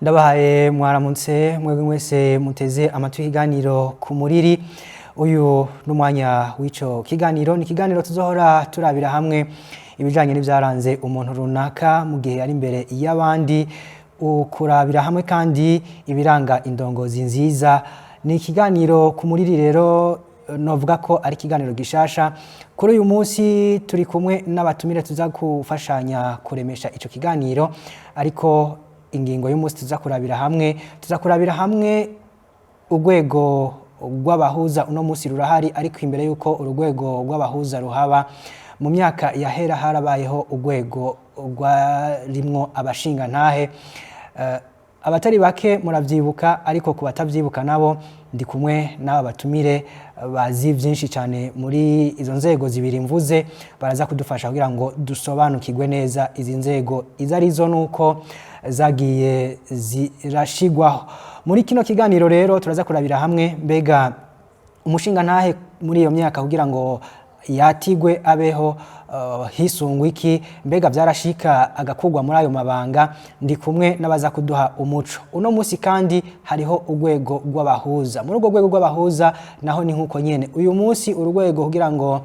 Ndabahaye mwaramutse mwebwe mwese muteze amatwi ikiganiro ku muriri. Uyu n'umwanya w'ico kiganiro, ni kiganiro tuzohora turabira hamwe ibijanye n'ivyaranze umuntu runaka mu gihe ari imbere y'abandi, ukurabira hamwe kandi ibiranga indongozi nziza. Ni ikiganiro ku muriri rero novuga ko ari ikiganiro gishasha. Kuri uyu munsi turi kumwe n'abatumire tuza gufashanya kuremesha ico kiganiro, ariko ingingo y'umunsi tuza kurabira hamwe urwego rw'abahuza. Uno munsi rurahari, ariko imbere yuko urwego rw'abahuza ruhaba, mu myaka yahera harabayeho urwego rwarimwo abashinga ntahe. Abatari bake muravyibuka, ariko ku batavyibuka nabo ndi kumwe n'aba batumire bazi vyinshi cyane muri izo nzego zibiri mvuze, baraza kudufasha kugira ngo dusobanukirwe neza izi nzego izo arizo nuko zagiye zirashigwaho. Muri kino kiganiro rero turaza kurabira hamwe mbega umushinga ntahe muri iyo myaka kugira ngo yatigwe abeho hisungwa iki, mbega vyarashika agakugwa muri ayo mabanga. Ndi kumwe n'abaza kuduha umuco. Uno munsi kandi hariho urwego rw'abahuza. Muri urwo rwego rw'abahuza naho ni nkuko nyene uyu munsi urwego kugira ngo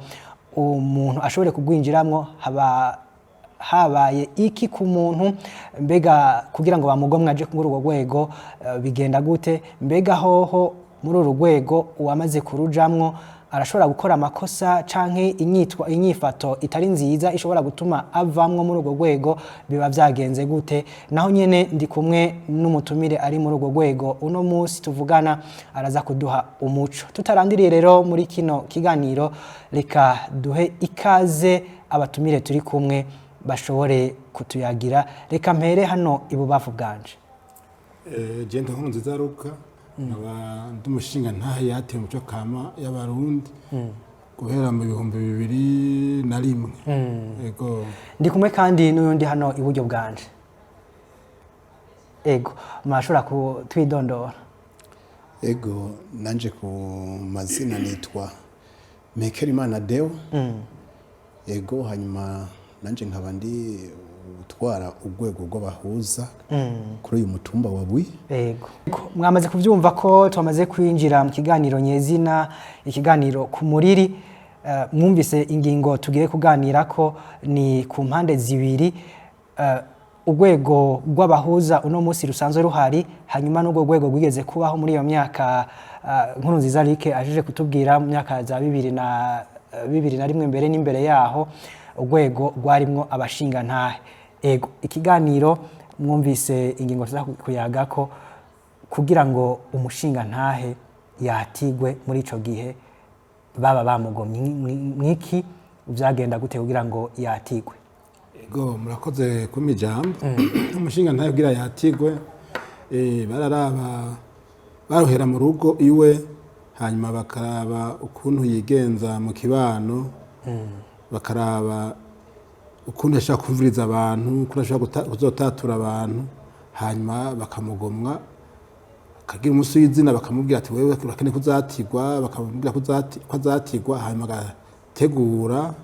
umuntu ashobore kugwinjiramwo habaye iki ku muntu, mbega kugira ngo bamugomwe aje kuri urwo rwego bigenda gute, mbega hoho muri uru rwego uwamaze kurujamwo arashobora gukora amakosa canke inyifato itari nziza ishobora gutuma avamwo muri urwo rwego, biba vyagenze gute? Naho nyene ndi kumwe n'umutumire ari muri urwo rwego uno munsi tuvugana, araza kuduha umuco. Tutarandiriye rero muri kino kiganiro, reka duhe ikaze abatumire turi kumwe bashobore kutuyagira. Reka mpere hano ibubavu bwanje. Jenda Nkurunziza Ruka, ndi umushinga ntahe yateye muco kama y'abarundi guhera mu 2001. Ego. Ndi kumwe kandi n'uyundi hano iburyo bwanje. Ego, mashobora kutwidondora? Ego, nanje ku mazina nitwa Mekerimana Deo. Ego, hanyuma nanje nkaba ndi utwara urwego rw'abahuza kuri uyu mutumba wa Bui. Ego, mwamaze kuvyumva ko twamaze kwinjira mu kiganiro nyezina, ikiganiro ku muriri. Mwumvise ingingo tugiye kuganira ko ni ku mpande zibiri. Urwego rw'abahuza uno munsi rusanzwe ruhari, hanyuma n'urwo rwego rwigeze kubaho muri iyo myaka Nkurunziza Rike ajeje kutubwira mu myaka za 2001 mbere n'imbere yaho, urwego rwarimwo abashinga ntahe. Ego, ikiganiro mwumvise ingingo tuza kuyaga ko kugira ngo umushinga ntahe yatigwe muri ico gihe baba bamugomye mwiki, vyagenda gute kugira ngo yatigwe? Ego, murakoze kumpa ijambo. Umushinga ntahe kugira yatigwe, baruhera mu rugo iwe, hanyuma bakaraba ukuntu yigenza mu kibano, bakaraba ukuntu yashaka kumviriza abantu, ukuntu yashaka kuzotatura abantu, hanyuma bakamugomwa, akagira umunsi w'izina bakamubwira ati wewe urakeneye kuzatigwa, bakamubwira ko azatigwa, hanyuma agategura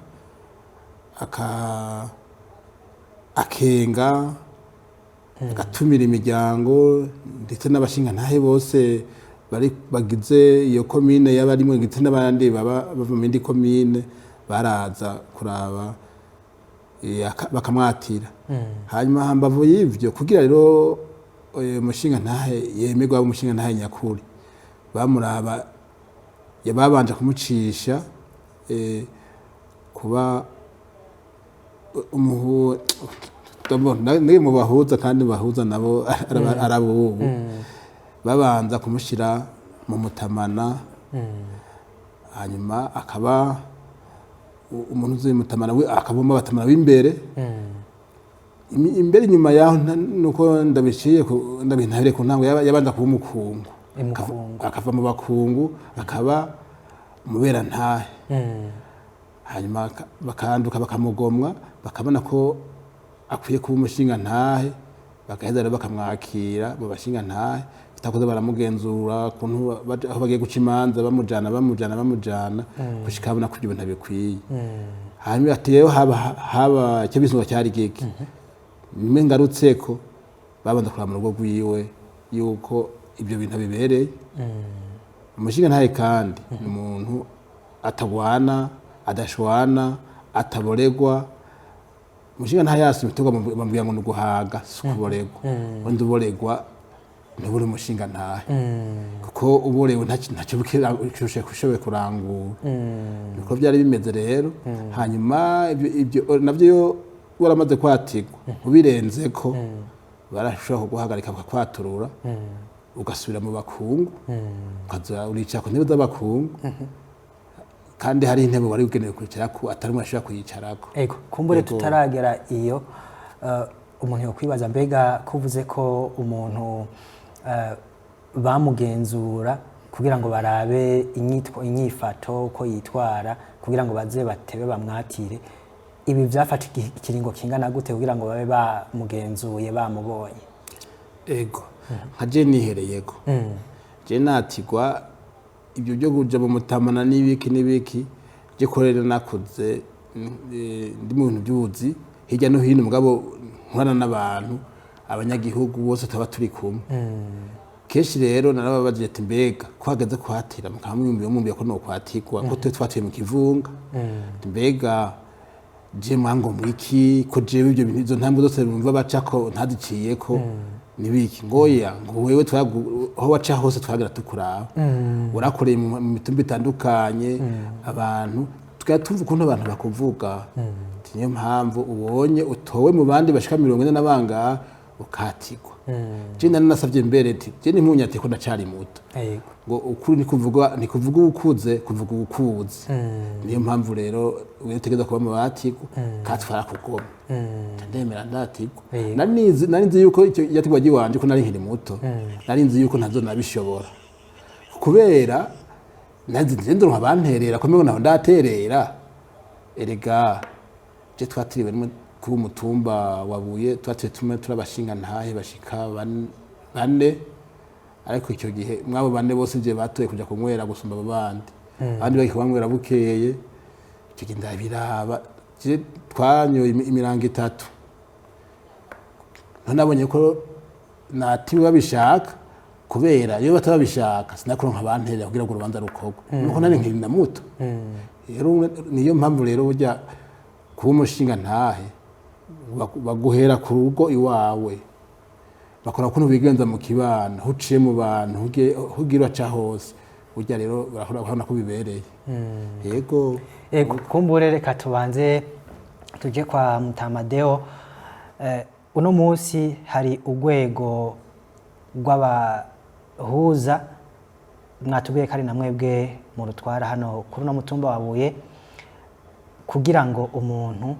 akenga, agatumira imiryango ndetse n'abashinga ntahe bose bagize iyo komine y'abarimwe, ndetse n'abandi bava mu yindi komine baraza kuraba bakamwatira. Hanyuma hambavu y'ivyo, kugira rero umushinga ntahe yemerwa umushinga ntahe nyakuri, bamuraba yababanje kumucisha kuba mu bahuza, kandi bahuza nabo arabubu, babanza kumushira mu mutamana, hanyuma akaba umuntu uzi mutamana we akaboma batamana w'imbere. Imbere nyuma yaho nuko ndabiciye ndabintahire ku ntango yabanda kuba umukungu, akava mu bakungu akaba umubera ntahe hanyuma bakanduka bakamugomwa bakabona ko akwiye kuba umushinga ntahe bagaheza rero bakamwakira mu bashinga ntahe bitakoze baramugenzura kuntu aho bagiye guca imanza bamujana gushika abona ko ibyo bintu bikwiye hanyuma ati rero haba icyo bisunga cyari giki nimwe ngarutseko babanza kuraba mu rugo rwiwe yuko ibyo bintu bibereye umushinga ntahe kandi ni umuntu atagwana adashwana ataboregwa umushinga ntahe yasi mutego bambwira ngo nuguhaga sukuboregwa undi uboregwa ntubure umushinga ntahe kuko uborewe ntacyo kushoboye kurangura niko byari bimeze rero hanyuma ibyo navyo waramaze kwatigwa ubirenze ko barashobora kuguhagarika bakakwaturura ugasubira mu bakungu ukaza uricara ku ntebe z'abakungu kandi hari intebe wari ugenewe kwicarako atari umwe ashobora kuyicarako. Ego kumbure tutaragera iyo umuntu yokwibaza mbega kuvuze ko umuntu bamugenzura kugira ngo barabe inyifato ko yitwara kugira ngo baze batebe bamwatire ibi byafata ikiringo kingana gute kugira ngo babe bamugenzuye bamubonye? Ego nka je nihereyeko je natigwa ibyo byo kuja mu mutamana n'ibiki je korera nakuze ndi mu bintu by'ubuzi hirya no hino mugabo nkorana n'abantu abanyagihugu bose taba turi kumwe kenshi rero narababaje ati mbega ko hageze kwatira mukamwumbiye ko no kwatikwa ko twatuye mu kivunga mbega je mwango mwiki ko jewe ibyo bintu izo ntambwe zose bumva bacako ntaziciyeko nibiki ngoya ngo wewe aho waca hose twagira tukuraba urakoreye mu mitumba itandukanye abantu tugatumva ukuntu abantu bakuvuga niyo mpamvu ubonye utowe mu bandi bashika 40 n'abanga ukatigwa je nanasavye mbere ati je nimpunyate ko ndacari muto ngo ukuri ni kuvuga ukuze kuvuga ukuze niyo mpamvu rero uyetegeza kuba mu batigwa katwara kugoma ndemera ndatigwa nari nzi yuko icyo yatigwa giwanje ko nari nkiri muto nari nzi yuko ntazo nabishobora kubera nazi ndero nkabanterera ko naho ndaterera erega je twatiriwe ku mutumba wabuye twatse turabashinga ntahe bashika bane ariko icyo gihe mwabo bane bose je batoye kuja kunywera gusumba abandi abandi baki banywera bukeye icyo gihe ndabiraba je twanyoye imirango 3 nabonye ko natiwe babishaka kubera iyo batabishaka sinakuronka abanterera kugira ngo urubanza rukorwe nuko nari nkiri na muto rero niyo mpamvu rero burya kuba umushinga ntahe baguhera ku rugo iwawe bakora kuntu bigenza mu kibano huciye mu bantu hugira aca hose burya rero barahora ko bibereye yego kumbure reka tubanze tuje kwa Mutamadeo uno munsi hari urwego rw'abahuza mwatubwiye kari namwebwe mu rutwara hano kuri no mutumba wabuye kugira ngo umuntu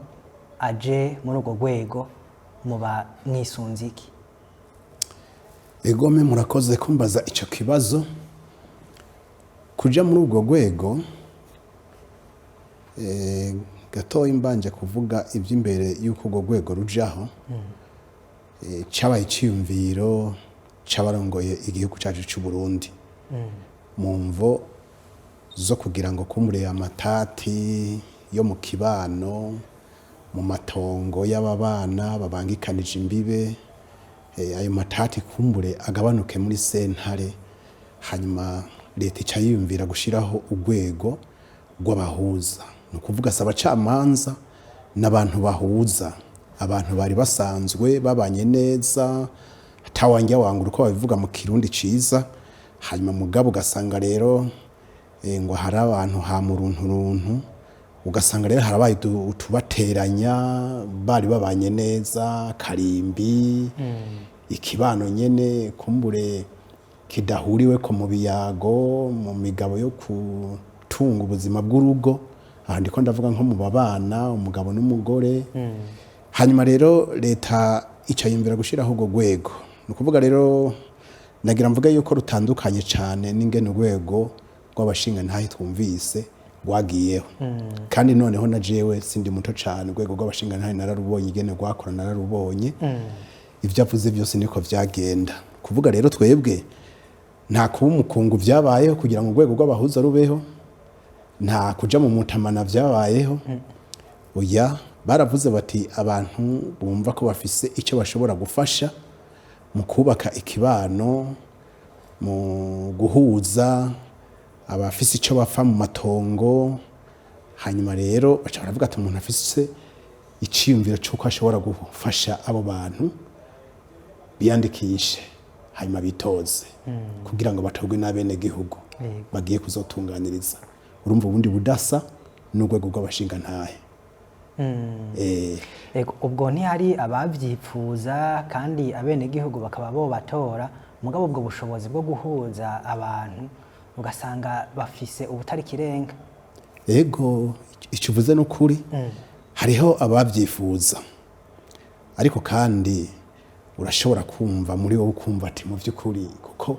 aje muri urwo rwego muba mwisunziki. Egome murakoze kumbaza ico kibazo kuja muri urwo rwego gatoyi mbanje kuvuga iby'imbere yuko urwo rwego rujaho cabaye iciyumviro c'abarongoye igihugu cacu c'u Burundi mu mvo zo kugira ngo kumure amatati yo mu kibano mu matongo y'ababana babangikanije imbibe ayo matati kumbure agabanuke muri sentare hanyuma leta ica yiyumvira gushiraho urwego rw'abahuza no kuvuga saba camanza n'abantu bahuza abantu bari basanzwe babanye neza tawanja wangura uko babivuga mu kirundi ciza hanyuma mugabo ugasanga rero ngo hari abantu ha mu runtu ugasanga rero harabaye utubateranya bari babanye neza karimbi ikibano nyene kumbure kidahuriwe ko mu biyago mu migabo yo kutunga ubuzima bw'urugo aha ndiko ndavuga nko mu babana umugabo n'umugore hanyuma rero leta ica yumvira gushiraho urwo rwego nukuvuga rero nagira mvuga yuko rutandukanye cyane n'ingene urwego rw'abashinga ntahe twumvise rwagiyeho kandi noneho na jewe sindi muto cyane urwego rw'abashinga ntahe nararubonye ingene rwakora nararubonye ibyo avuze byose niko vyagenda kuvuga rero twebwe nta kuba umukungu vyabayeho kugira ngo urwego rw'abahuza rubeho nta kuja mu mutamana vyabayeho oya baravuze bati abantu bumva ko bafise icyo bashobora gufasha mu kubaka ikibano mu guhuza abafise icyo bapfa mu matongo hanyuma rero baca baravuga ati umuntu afise iciyumviro cy'uko ashobora gufasha abo bantu biyandikishe hanyuma bitoze kugira ngo batogwe n'abene gihugu bagiye kuzotunganiriza urumva ubundi budasa n'urwego rw'abashinga ntahe ubwo ntihari abavyipfuza kandi abene gihugu bakaba bo batora mugabo ubwo bushobozi bwo guhuza abantu ugasanga bafise ubutari kirenga ego icyo uvuze n'ukuri hariho ababyifuza ariko kandi urashobora kumva muri wowe ukumva ati mu by'ukuri kuko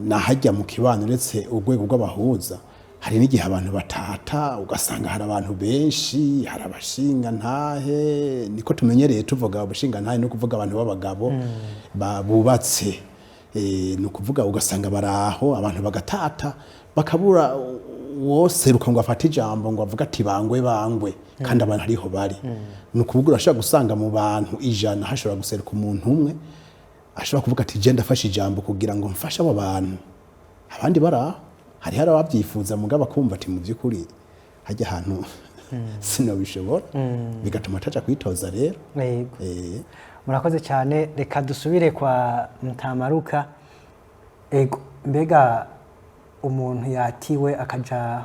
nahajya mu kibano uretse urwego rw'abahuza hari n'igihe abantu batata ugasanga hari abantu benshi hari abashinga ntahe niko tumenyereye tuvuga abashinga ntahe no kuvuga abantu b'abagabo bubatse ni ukuvuga ugasanga baraho abantu bagatata bakabura woseruka ngo afate ijambo ngo avuga ati bangwe kandi abantu ariho bari ni ukuvuga urashobora gusanga mu bantu 100 hashobora guseruka umuntu umwe ashobora kuvuga ati je ndafashe ijambo kugira ngo mfashe abo bantu abandi baraho hari ababyifuza mugabo akumva ati mu by'ukuri hajya ahantu sinabishobora bigatuma ataja kwitoza rero murakoze cyane reka dusubire kwa Mutamaruka ego mbega umuntu yatiwe akaja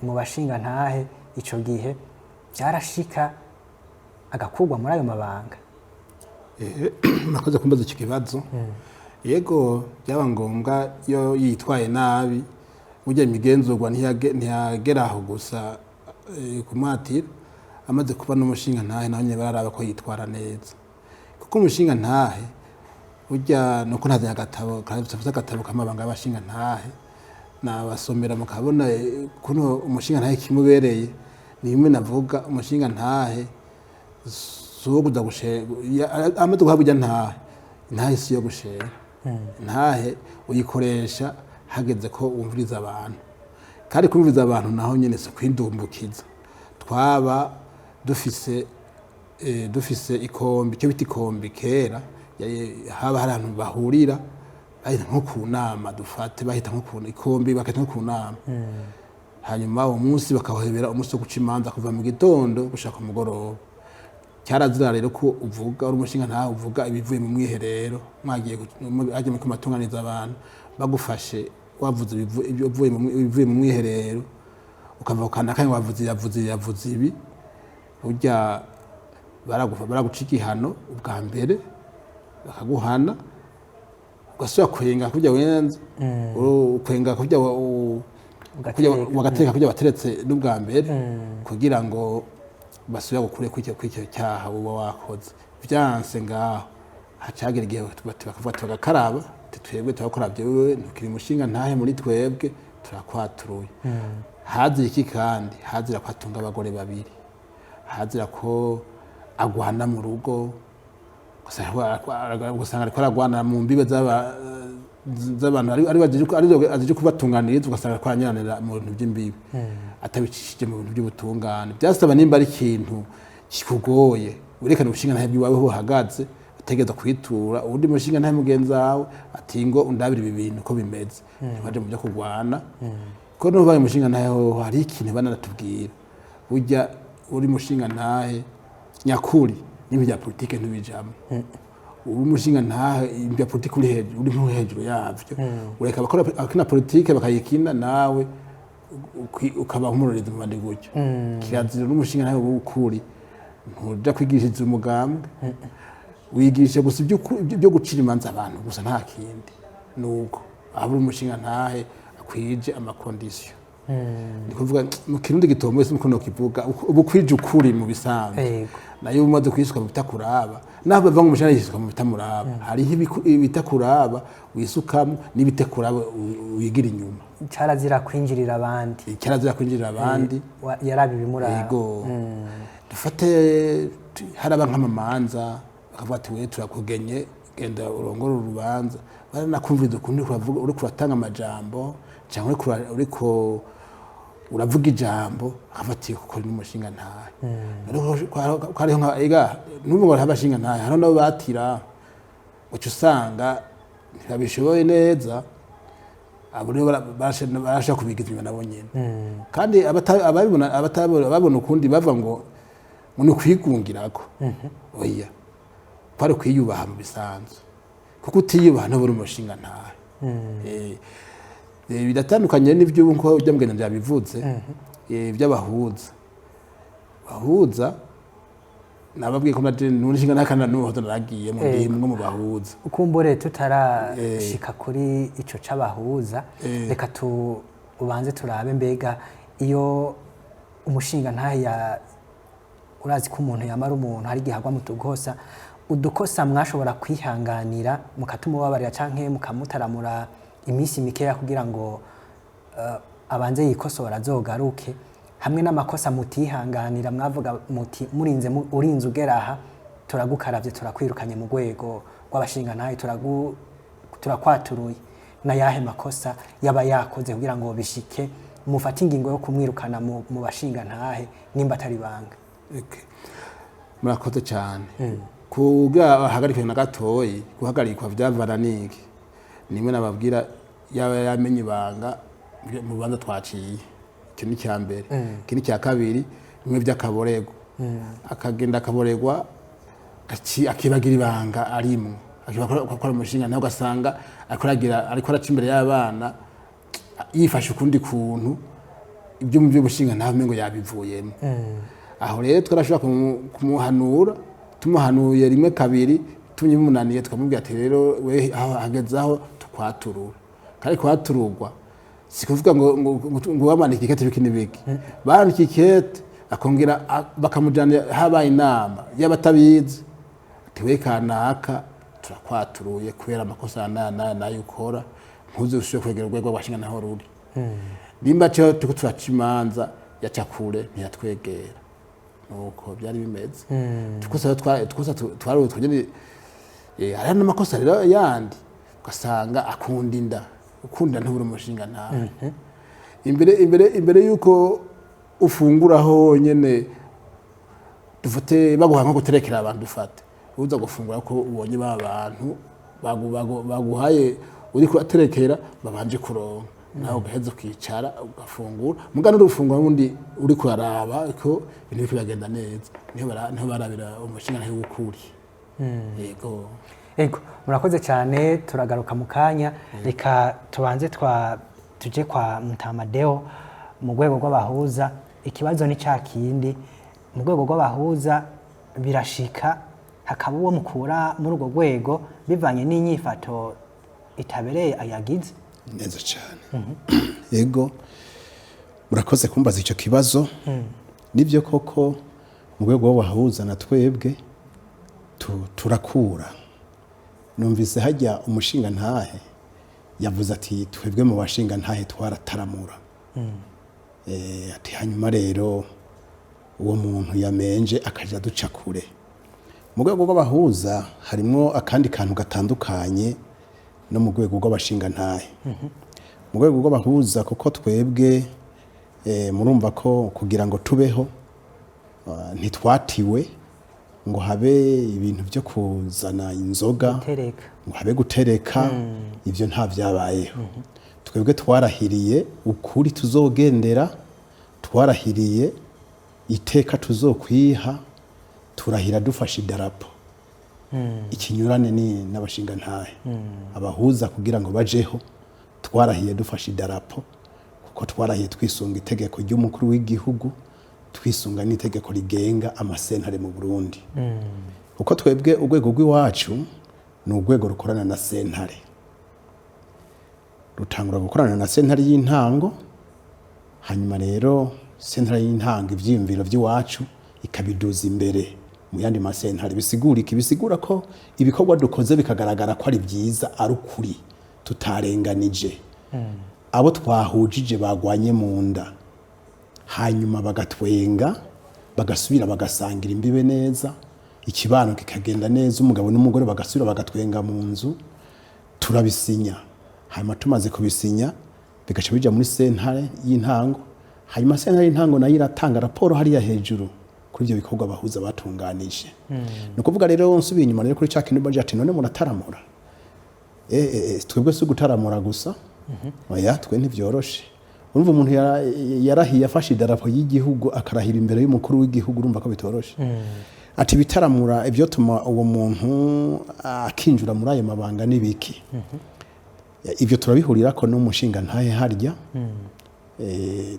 mu bashinga ntahe ico gihe byarashika agakugwa muri ayo mabanga nakoze kumbaza iki kibazo yego byaba ngombwa yo yitwaye nabi ujya imigenzurwa ntiyageraho gusa kumatira amaze kuba n'umushinga ntahe naho nyine bararaba ko yitwara neza kuko umushinga ntahe ujya nuko ntazanye agatabo kafite agatabo k'amabanga y'abashinga ntahe nabasomera mukabona kuno umushinga ntahe kimubereye ni bimwe navuga umushinga ntahe so kuza gushera amaze guhabwa ujya ntahe si yo gushera ntahe uyikoresha hageze ko wumviriza abantu kandi kumviriza abantu naho nyene se kwindumbukiza twaba dufise ikombi cyo biti ikombi kera haba hari abantu bahurira bahita nko ku nama dufate bahita nko ku ikombi bakahita nko ku nama hanyuma uwo munsi bakahebera umunsi wo guca imanza kuva mu gitondo gushaka umugoroba cyarazira rero ko uvuga uri umushinga ntawe uvuga ibivuye mu mwiherero mwagiye ajya mu kumatunganiza abantu bagufashe wavuze ibivuye mu mwiherero ukava ukanda kandi yavuze ibi burya baraguca igihano ubwa mbere bakaguhana ugasubira kwenga kujya wenza ukwenga kujya wagateka kujya bateretse n'ubwa mbere kugira ngo basubira gukure kw'icyo cyaha uba wakoze byanse ngaho hacagera igihe bakavuga bagakaraba twebwe turakora byewe ntukiri umushinga ntahe muri twebwe turakwaturuye hazira iki kandi hazira ko atunga abagore babiri hazira ko agwana mu rugo ugasanga ariko aragwana mu mbibe z'abantu ari aje kubatunganiriza ugasanga ariko aranyiranira mu bintu by'imbibe atabicishije mu bintu by'ubutungane byasaba nimba ari ikintu kikugoye urekana ubushinga ntahe bw'iwawe ho uhagaze utegeza kwitura ubundi mushinga ntahe mugenzi wawe ati ngo undabire ibi bintu ko bimeze ntibaje mu byo kurwana ko n'ubaye umushinga ntahe ho hari ikintu banatubwira burya uri mushinga ntahe nyakuri n'ibyo bya politike ntibijamo uri mushinga ntahe ibya politike uri hejuru yavyo ureka bakora akina politike bakayikina nawe ukaba umurorezi mu bandi gutyo kirazira n'umushinga ntahe w'ukuri ntuja kwigishiriza umugambwe wigisha gusa ibyo gucira imanza abantu gusa nta kindi nuko aba uri umushinga ntahe akwije amakondisiyo ni kuvuga mu kirundi gitomboye simukono kivuga ubu kwije ukuri mu bisanzwe nayo umaze kwisuka mu bitakuraba naho bava mu mushana yisuka mu bitamuraba hariho ibitakuraba wisukamo n'ibitakuraba wigira inyuma carazira kwinjirira abandi yarabi bimuraba yego dufate haraba nk'amamanza bakavuga ati we turakugenye genda urongora urubanza baranakumviriza ukundi uravuga uri kuratanga amajambo cyangwa uriko uravuga ijambo afatiye kuko ni umushinga ntahe ko hariho nka ega n'ubu ngo habashinga ntahe hano nabo batira uca usanga ntibabishoboye neza abo rero barashaka kubigiza inyuma nabo nyene kandi ababona ukundi bavuga ngo ni ukwigungirako oya kwari kwiyubaha mu bisanzwe kuko utiyubaha ntubura umushinga ntahe bidatandukanye n'ibyo nko ujya mugenda byabivuze by'abahuza nababwiye ko n'umushinga ntakana n'uhoto naragiye mu gihe mwe mu bahuza ukumbure tutarashika kuri ico c'abahuza reka ubanze turabe mbega iyo umushinga ntahe urazi ko umuntu yamara umuntu hari igihe agwa mu tugosa udukosa mwashobora kwihanganira mukatumubabarira canke mukamutaramura iminsi mikeya kugira ngo abanze yikosora azogaruke hamwe n'amakosa mutihanganira mwavuga muti urinze ugera aha turagukaravye turakwirukanye mu rwego rw'abashinga ntahe turakwaturuye na yahe makosa yaba yakoze kugira ngo bishike mufate ingingo yo kumwirukana mu bashinga ntahe nimba atari banga murakoze cyane kuga hagarikwe na gatoyi guhagarikwa vyavana niki nimwe nababwira yaba yamenye ibanga mu banza twaciye icyo ni cya mbere ikindi cya kabiri bimwe by'akaborego akagenda akaboregwa akibagira ibanga arimwo akora umushinga nawe ugasanga ariko araca imbere y'abana yifashe ukundi kuntu ibyo mu by'ubushinga nawe ngo yabivuyemo aho rero twarashobora kumuhanura tumuhanuye rimwe kabiri tumunaniye tukamubwira ati rero we aho hagezaho tukwaturura kandi kwatururwa sikuvuga ngo wamanike ikete bikini biki bandika ikete akongera bakamujana habaye inama y'abatabizi ati we kanaka turakwaturuye kubera amakosa nayo ukora ntuze ushoye kwegera urwego rwashinga naho ruri nimba cyo tuko turacimanza yacakure ntiyatwegera nuko byari bimeze tukosa twari twagene ari n'amakosa rero yandi ugasanga ukunda ntubura umushinga ntahe imbere yuko ufunguraho nyene dufate baguha nko guterekera abantu dufate uza gufungura ko ubonye abantu baguhaye uri kubaterekera babanje kuronka nawe ugaheza ukicara ugafungura mugana urufungura undi uri kuraraba ko ibintu biko bagenda neza niho barabira umushinga ntahe w'ukuri Ego murakoze cyane turagaruka mu kanya reka tubanze tuje kwa Mutamadeo mu rwego rw'abahuza ikibazo ni cyakindi mu rwego rw'abahuza birashika hakaba uwo mukura muri urwo rwego bivanye n'inyifato itabereye ayagize neza cyane yego murakoze kumbaza icyo kibazo nibyo koko mu rwego rw'abahuza na twebwe turakura numvise hajya umushinga ntahe yavuze ati twebwe mu bashinga ntahe twarataramura ati hanyuma rero uwo muntu yamenje akaja duca kure mu rwego rw'abahuza harimo akandi kantu gatandukanye no mu rwego rw'abashinga ntahe mu rwego rw'abahuza kuko twebwe murumva ko kugira ngo tubeho ntitwatiwe ngo habe ibintu byo kuzana inzoga ngo habe gutereka ibyo nta byabayeho twebwe twarahiriye ukuri tuzogendera twarahiriye iteka tuzokwiha turahira dufashe idarapo ikinyurane ni n'abashinga ntahe abahuza kugira ngo bajeho twarahiye dufashe idarapo kuko twarahiye twisunga itegeko ry'umukuru w'igihugu twisunga n'itegeko rigenga amasentare mu Burundi kuko twebwe urwego rw'iwacu ni urwego rukorana na sentare rutangura gukorana na sentare y'intango hanyuma rero sentare y'intango ivyiyumviro vy'iwacu ikabiduza imbere mu yandi masentare. Bisigura ko ibikorwa dukoze bikagaragara ko ari vyiza, ari ukuri, tutarenganije, abo twahujije bagwanye mu nda, hanyuma bagatwenga, bagasubira bagasangira imbibe neza, ikibano kikagenda neza, umugabo n'umugore bagasubira bagatwenga mu nzu, turabisinya. Hanyuma tumaze kubisinya bigaca bija muri sentare y'intango, hanyuma sentare y'intango nayo iratanga raporo hariya hejuru kuri ibyo bikorwa bahuza batunganije. Ni ukuvuga rero nsubiye inyuma rero kuri cya kintu baje ati none murataramura, twebwe si gutaramura gusa, oya twe ntivyoroshe. Urumva umuntu yarahiye afashe idarapo y'igihugu akarahira imbere y'umukuru w'igihugu, urumva ko bitoroshe. Ati bitaramura ibyo tuma uwo muntu akinjura muri ayo mabanga n'ibiki. Ibyo turabihurira ko n'umushinga ntahe harya,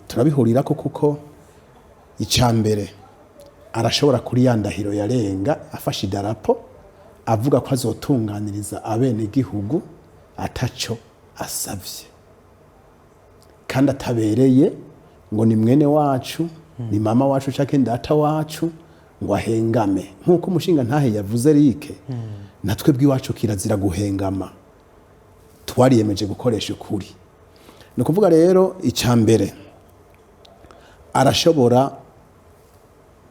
turabihurira ko kuko icambere arashobora kuri yandahiro yarenga afashe idarapo avuga ko azotunganiriza abene igihugu ataco asavye kandi atabereye, ngo ni mwene wacu, ni mama wacu canke data wacu, ngo ahengame. Nkuko umushinga ntahe yavuze Rike, natwe bw'iwacu kirazira guhengama, twariyemeje gukoresha ukuri. Ni ukuvuga rero icambere arashobora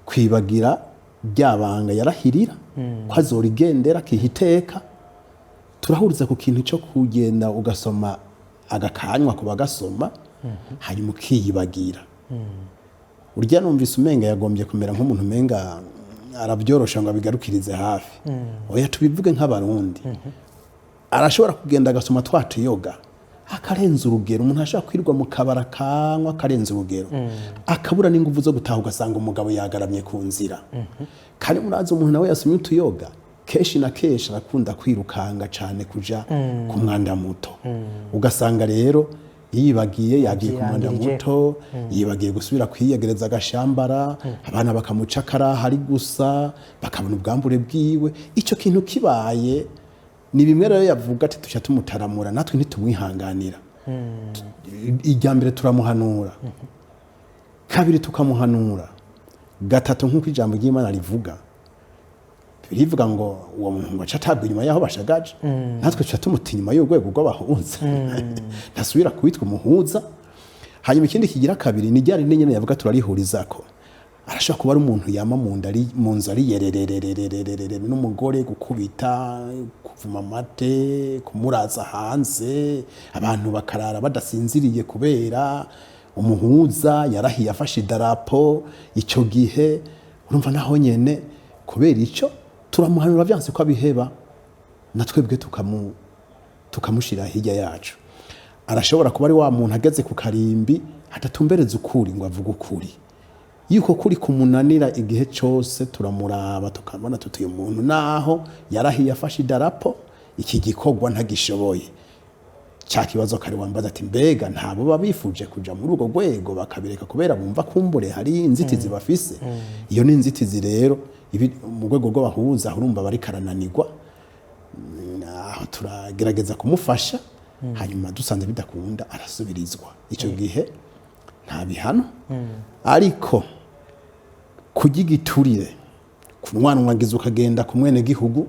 kwibagira ryabanga yarahirira ko azorigendera kihiteka. Turahuriza ku kintu cyo kugenda ugasoma agakanywa ku bagasoma, hanyuma ukiyibagira. Urya numvise umenga yagombye kumera nk'umuntu umenga arabyorosha ngo abigarukirize hafi. Oya tubivuge nk'abarundi, arashobora kugenda agasoma twatuyoga akarenza urugero. Umuntu ashaka kwirwa mu kabara kanywa akarenza urugero, akabura n'ingufu zo gutaha, ugasanga umugabo yagaramye ku nzira. Kandi murazi umuntu nawe yasomye utuyoga keshi na keshi arakunda kwirukanga cyane kuja ku mwanda muto, ugasanga rero yibagiye yagiye ku mwanda muto, yibagiye gusubira kwiyegereza agashambara, abana bakamuca karaha ari gusa, bakabona ubwambure bwiwe. Icyo kintu kibaye ni bimwe rero yavuga ati tuca tumutaramura, natwe ntitumwihanganira. Ijya mbere turamuhanura, kabiri tukamuhanura, gatatu nk'uko ijambo ry'Imana rivuga, rivuga ngo uwo muntu ngo acatabwa inyuma yaho bashagaje, natwe tuca tumuta inyuma y'urwego rw'abahuza, ntasubira kwitwa umuhuza. Hanyuma ikindi kigira kabiri ni ryari nyine yavuga turarihurizako, arashobora kuba ari umuntu yama mu nzu ari yererererererere n'umugore, gukubita, kuvuma amate, kumuraza hanze, abantu bakarara badasinziriye kubera umuhuza yarahiye afashe idarapo. Ico gihe urumva naho nyene kubera ico turamuhanura byanse ko abiheba, natwebwe tukamushira hirya yacu. Arashobora kuba ari wa muntu ageze ku karimbi atatumbereza ukuri ngo avuge ukuri, yuko kuri kumunanira igihe cyose turamuraba tukabona tutuye umuntu naho yarahiye afashe idarapo, iki gikorwa ntagishoboye. Cya kibazo kari wambaza ati mbega ntabo babifuje kuja muri urwo rwego bakabireka kubera bumva kumbure hari inzitizi bafise. Iyo ni inzitizi rero ibi mu rwego rw'abahuza urumva bari karananirwa, aho turagerageza kumufasha, hanyuma dusanze bidakunda arasubirizwa. Icyo gihe nta bihano, ariko kugigiturire kumwana mwagize ukagenda ku mwene gihugu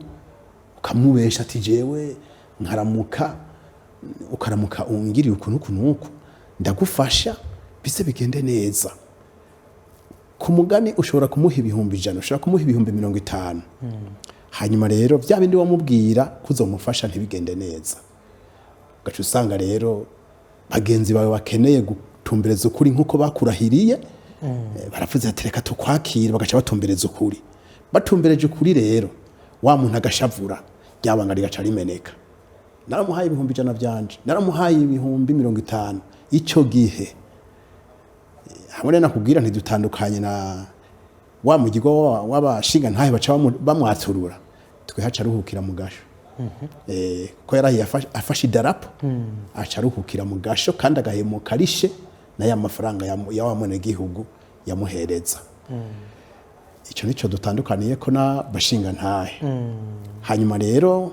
ukamubesha ati jewe ukaramuka ungiriye ukuntu ndagufasha bise bigende neza. Ku mugani ushobora kumuha ibihumbi 100, ushobora kumuha ibihumbi 50. Hanyuma rero bya bindi wamubwira kuzomufasha ntibigende neza, gacu usanga rero bagenzi bawe bakeneye gutumbereza ukuri nkuko bakurahiriye, baravuze ati reka tukwakira, bagaca batumbereza ukuri. Batumbereje ukuri rero wa muntu agashavura, ryabanga rigaca rimeneka. Naramuhaye ibihumbi 100 byanje, naramuhaye ibihumbi 50. Icyo gihe hamwe nakubwira ntidutandukanye na wa mugigo w'abashinga ntahe baca bamwaturura, twihaca ruhukira mu gasho. Ko yarahiye afashe idarapo, aca ruhukira mu gasho kandi agahemuka rishe na ya mafaranga ya wa mwene gihugu yamuhereza. Icyo nico dutandukaniye ko na bashinga ntahe. Hanyuma rero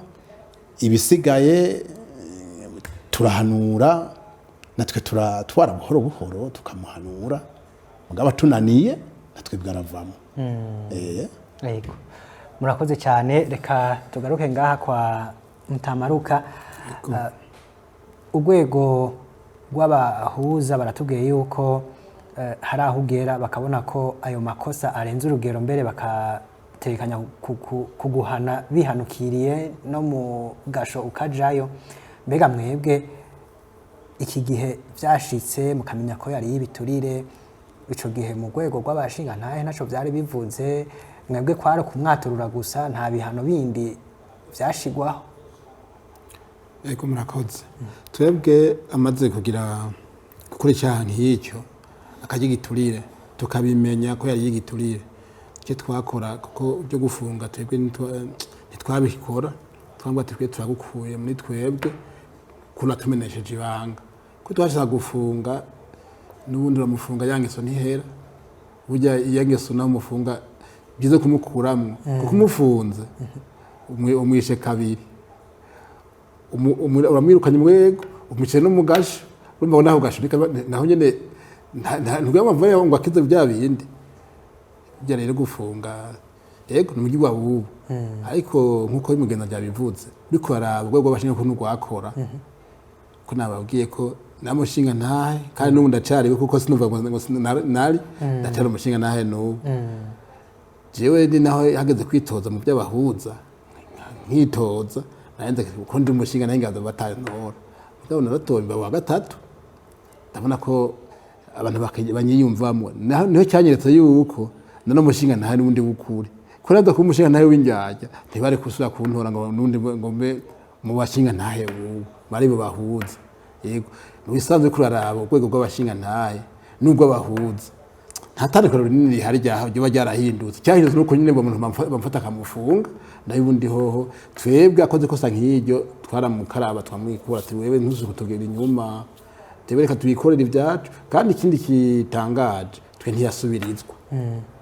ibisigaye turahanura natwe turatwara buhoro buhoro tukamuhanura mugabo tunaniye natwe bwaravamo. Yego murakoze cyane, reka tugaruke ngaha kwa Mutamaruka. Urwego rw'abahuza baratubwiye yuko hari aho ugera bakabona ko ayo makosa arenze urugero, mbere bakatekanya kuguhana bihanukiriye no mu gasho ukajayo. Mbega mwebwe iki gihe byashitse mukamenya ko yari y'ibiturire, ico gihe mu rwego rw'abashinga ntahe naco byari bivuze, mwebwe kwari kumwaturura gusa, nta bihano bindi byashigwaho? Ego murakoze. Twebwe amaze kugira gukora icyaha nk'icyo akajya giturire tukabimenya ko yari yigiturire, icyo twakora kuko byo gufunga twebwe ntitwabikora, twangwa twebwe turagukuye muri twebwe kuna tumenesheje ibanga ko twashaka gufunga n'ubundi uramufunga yangeso ntihera, burya yangeso naho mufunga byiza kumukuramwo kuko umufunze umwishe kabiri, uramwirukanye mwego umwicaye no mugasho, urumva naho gasho naho nyene ntugamavuye ngo akize bya bindi bya rero gufunga. Yego n'umujyi wa bubu ariko nkuko bimugenza byabivuze biko araba rwego bashinga ko n'ugwakora ko nababwiye ko namushinga ntahe kandi n'ubu ndacari kuko sinuva ngo nari ndacari umushinga ntahe n'ubu. Jewe ndi naho hageze kwitoza mu by'abahuza nkitoza nayenze ko ndi umushinga ntahe ngaza batanora mugabo naratomba wa gatatu, ndabona ko abantu banyiyumvamwe niho cyanyeretse yuko nano mushinga ntahe n'undi w'ukuri ko nada ko umushinga ntahe w'injyajya ntibari kusura kuntora ngo n'undi ngo mbe mu bashinga ntahe ubu bari bo bahuza. Yego nibisanzwe kuraraba urwego rw'abashinga ntahe n'ubwo bahuza nta tandukano rinini rihari ryo baryarahindutse, cyahindutse nuko nyine umuntu bamfata akamufunga nayo ubundi hoho twebwe akoze kosa nk'iryo twaramukaraba twamwikura ati wewe ntuzukutugera inyuma tebereka tubikorera ibyacu, kandi ikindi kitangaje twe ntiyasubirizwa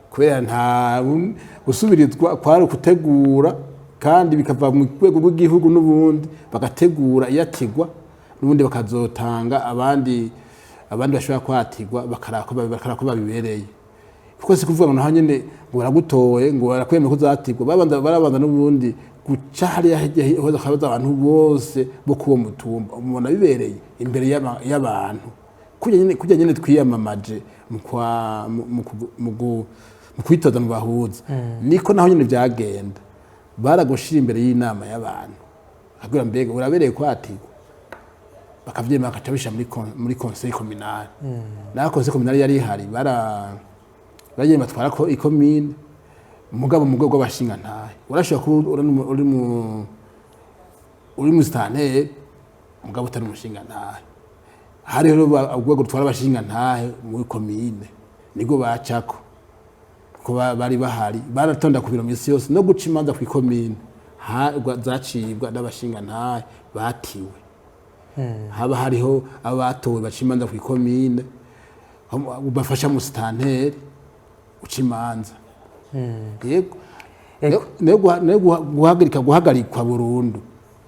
kubera nta gusubirizwa kwari ukutegura kandi bikava mu rwego rw'igihugu n'ubundi bagategura iyatigwa n'ubundi bakazotanga abandi bashobora kwatigwa bakara ko babibereye, kuko si kuvuga ngo naho nyene ngo baragutoye ngo barakwemeye ko zatigwa barabanza n'ubundi guca hariya hoza kabaza abantu bose bo kuwo mutumba umubona bibereye imbere y'abantu kujya nyene twiyamamaje mu kwitoza mu bahuza niko naho nyene byagenda, baragushira imbere y'inama y'abantu akabwira mbega urabereye kwatigwa bakavyema bakacabisha muri conseil communal na conseil communal yari ihari baragiye batwara ko ikomine mugabo mu rwego rw'abashinga ntahe urashobora kuba uri mu stane mugabo utari umushinga ntahe, hari rero urwego rutwara abashinga ntahe muri komine nigo bacako ko bari bahari baratonda ku biro misi yose no guca imanza ku ikomine zacibwa n'abashinga ntahe batiwe, haba hariho abatowe baca imanza ku ikomine bafasha mu stanteri uca imanza. Yego guhagarikwa burundu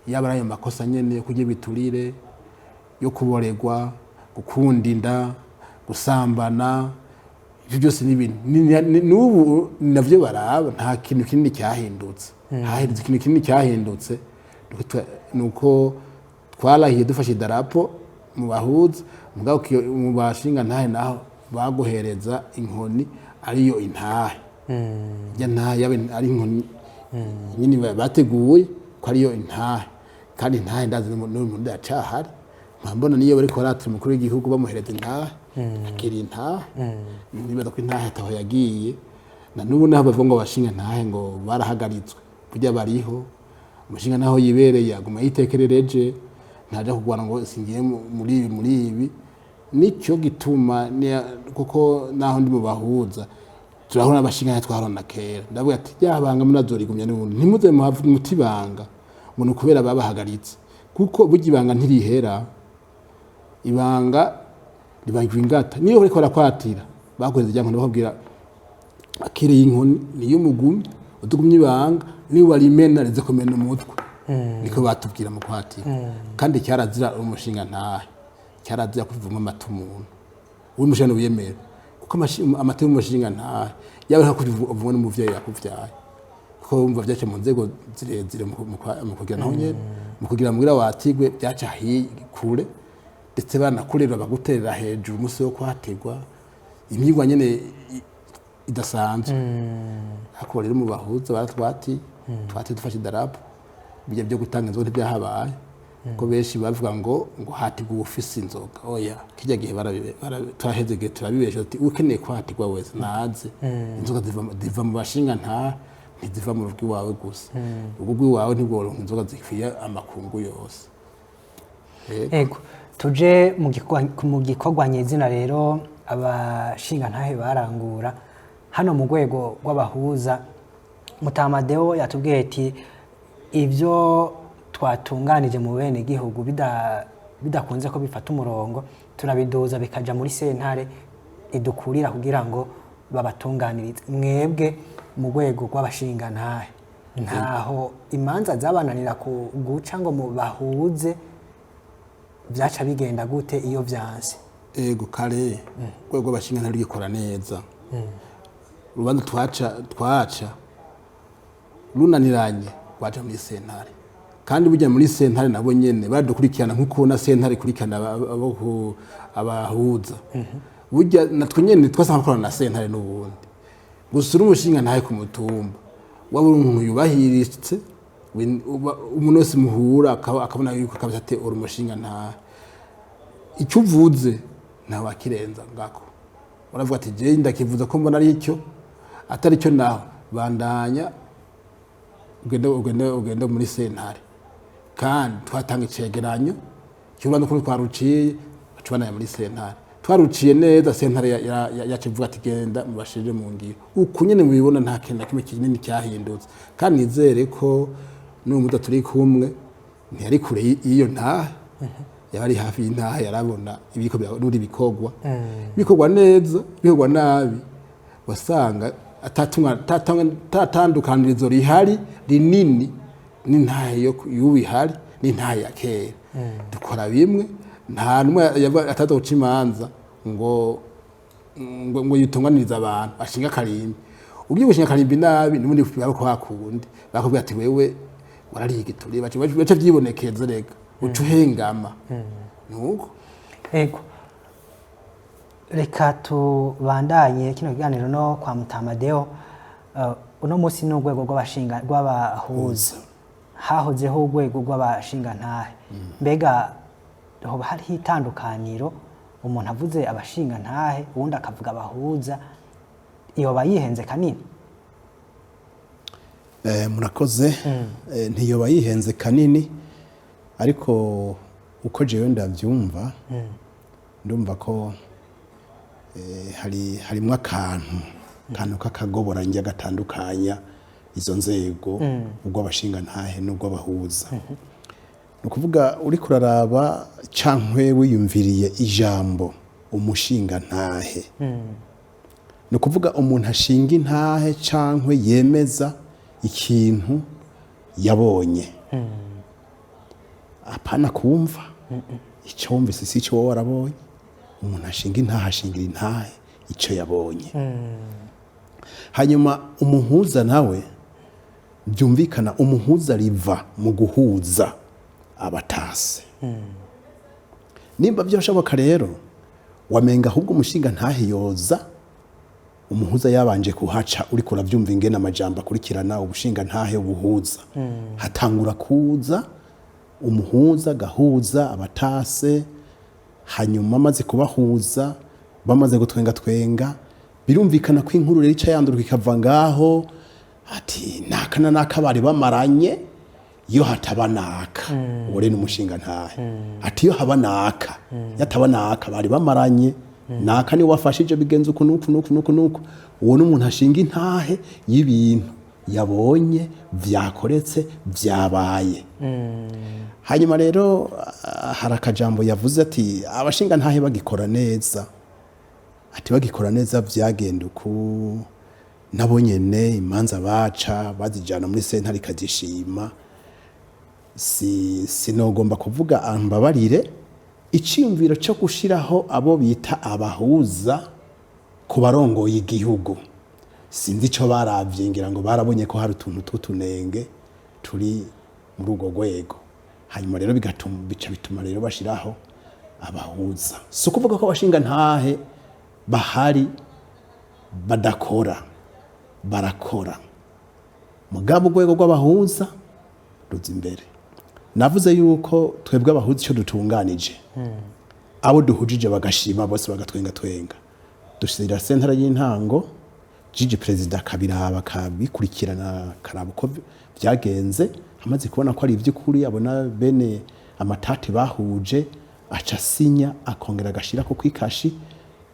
yaba ayo makosa nyene yo kurya biturire yo kuboregwa gukunda inda gusambana ibyo byose n'ubu navyo baraba nta kintu kinini cyahindutse hahindutse ikintu kinini cyahindutse nuko twarahiye dufashe idarapo mu bahuza mugabo mu bashinga ntahe naho baguhereza inkoni ariyo intahe ya ntahe ari inkoni nyine bateguye ko ariyo intahe, kandi intahe ndazi n'umuntu ndacahari mpambona niyo bari koratira umukuru w'igihugu bamuhereza intahe akiri intahe nibaza ko intahe ataho yagiye na n'ubu naho bavuga ngo abashinga ntahe ngo barahagaritswe burya bariho umushinga naho yibereye aguma yitekerereje ntaje kugwana ngo singiye muri ibi nicyo gituma kuko naho ndi mu bahuza turahura abashinga twarona kera ndavuga ati yabanga munazorigumya n'ubundi ntimuze mutibanga ngo nukubera babahagaritse kuko bugibanga ntirihera ibanga ribangwa ingata niyo bariko barakwatira bakweze ryanko ndababwira akire y'inkoni niyo mugumye utugumye ibanga niyo barimena rize kumena umutwe niko batubwira mu kwatira kandi cyarazira umushinga ntahe cyarazira kuvuma amata umuntu w'umushana wiyemera kuko amata y'umushinga nta yawe nta kuvuma n'umuvyeyi yakuvyaye kuko wumva vyace mu nzego zirezire mu kugira naho nyene mu kugira mugira watigwe byaca kure ndetse banakurera baguterera hejuru umunsi wo kwategwa imyigwa nyene idasanzwe hako rero mu bahuza baratwati dufashe idarapo bijya byo gutanga inzoga ntibyahabaye ko benshi bavuga ngo hatigwa ufise inzoga oya kijya gihe twahezege turabibesha ati ukeneye kwatigwa wese naze inzoga ziva mu bashinga ntiziva mu rugo iwawe gusa urugo iwawe ntibworonka inzoga zikwiye amakungu yose ego tuje mu gikorwa nyezina rero abashinga ntahe barangura hano mu rwego rw'abahuza Mutamadeo yatubwiye ati ibyo twatunganije mu bene gihugu bidakunze ko bifata umurongo turabidoza bikaja muri sentare idukurira kugira ngo babatunganirize mwebwe mu rwego rw'abashinga ntahe ntaho imanza zabananira guca ngo mu bahuze byaca bigenda gute iyo vyanse ego kare rwego bashinga ntahe rugikora neza urubanza twaca runaniranye waje muri sentare kandi bujya muri sentare nabo nyene badukurikirana nkuko na sentare kurikirana abahuza burya natwe nyene twasanga korana na sentare n'ubundi gusura umushinga ntahe ku mutumba waba umuntu yubahiritse umuntu wese muhura akabona yuko akabisate uri umushinga ntahe icyo uvuze nawe akirenza ngako uravuga ati je ndakivuza ko mbona ari icyo atari cyo naho bandanya ugende muri sentare kandi twatanga icegeranyo cy'urubanza kuri twaruciye bacubana muri sentare twaruciye neza sentare yacivuga ati genda mubashirire mu ngiro uko nyene mubibona nta kintu kimwe kinini cyahindutse kandi nizere ko n'umuda turi kumwe ntiyari kure iyo ntahe yari hafi y'intahe yarabona ibiko n'uri bikogwa neza bikogwa nabi wasanga atatandukanirizo rihari rinini n'intahe y'ubihari n'intahe ya kera dukora bimwe nta numwe ataza guca imanza ngo yitunganiriza abantu ashinga karimbi ugiye gushinga karimbi nabi n'ubundi bako hakundi bakubwira ati wewe warariye igituri baca vyibonekeza rega uca uhengama nuko ego reka tubandanye kino kiganiro no kwa Mutamadeo uno munsi n'urwego rw'abahuza hahozeho urwego rw'abashinga ntahe mbega hoba hariho itandukaniro umuntu avuze abashinga ntahe uwundi akavuga abahuza yoba yihenze kanini murakoze ntiyoba yihenze kanini ariko uko jewe ndavyumva ndumva ko harimwo akantu k'akagoboranje gatandukanya izo nzego ubw'abashinga ntahe n'ubw'abahuza ni ukuvuga uri kuraraba cankwe wiyumviriye ijambo umushinga ntahe ni ukuvuga umuntu ashinga intahe cankwe yemeza ikintu yabonye apana kumva icyo wumvise si icyo wowe warabonye umuntu ashinga intahe ashingira intahe icyo yabonye hanyuma umuhuza nawe byumvikana umuhuza riva mu guhuza abatase nimba byashoboka rero wamenga ahubwo umushinga ntahe yoza umuhuza yabanje kuhaca uri kuravyumva ingene amajambo akurikirana ubushinga ntahe ubuhuza hatangura kuza umuhuza gahuza abatase hanyuma amaze kubahuza bamaze gutwenga birumvikana ko inkuru rero ica yanduruka ikava ngaho ati nakana nakabari bamaranye iyo hataba naka ure n'umushinga ntahe ati iyo haba naka yataba naka bari bamaranye naka ni wafashije bigenza uko nuko uwo n'umuntu ashinga intahe y'ibintu yabonye vyakoretse vyabaye hanyuma rero hari akajambo yavuze ati abashinga ntahe bagikora neza ati bagikora neza vyagenda uku nabo nyene imanza baca bazijana muri sentare ikazishima sinogomba kuvuga ambabarire icyiyumviro cyo gushiraho abo bita abahuza ku barongoye igihugu sinzi icyo baravye ngira ngo barabonye ko hari utuntu tw'utunenge turi muri urwo rwego hanyuma rero bituma rero bashiraho abahuza si ukuvuga ko abashinga ntahe bahari badakora barakora mugabo urwego rw'abahuza ruza imbere navuze yuko twebwe abahuza icyo dutunganije abo duhujije bagashima bose bagatwenga dushyira sentara y'intango jiji perezida kabiraba kabikurikirana karaba uko byagenze amaze kubona ko ari iby'ukuri abona bene amatati bahuje aca sinya akongera agashira ko kwikashi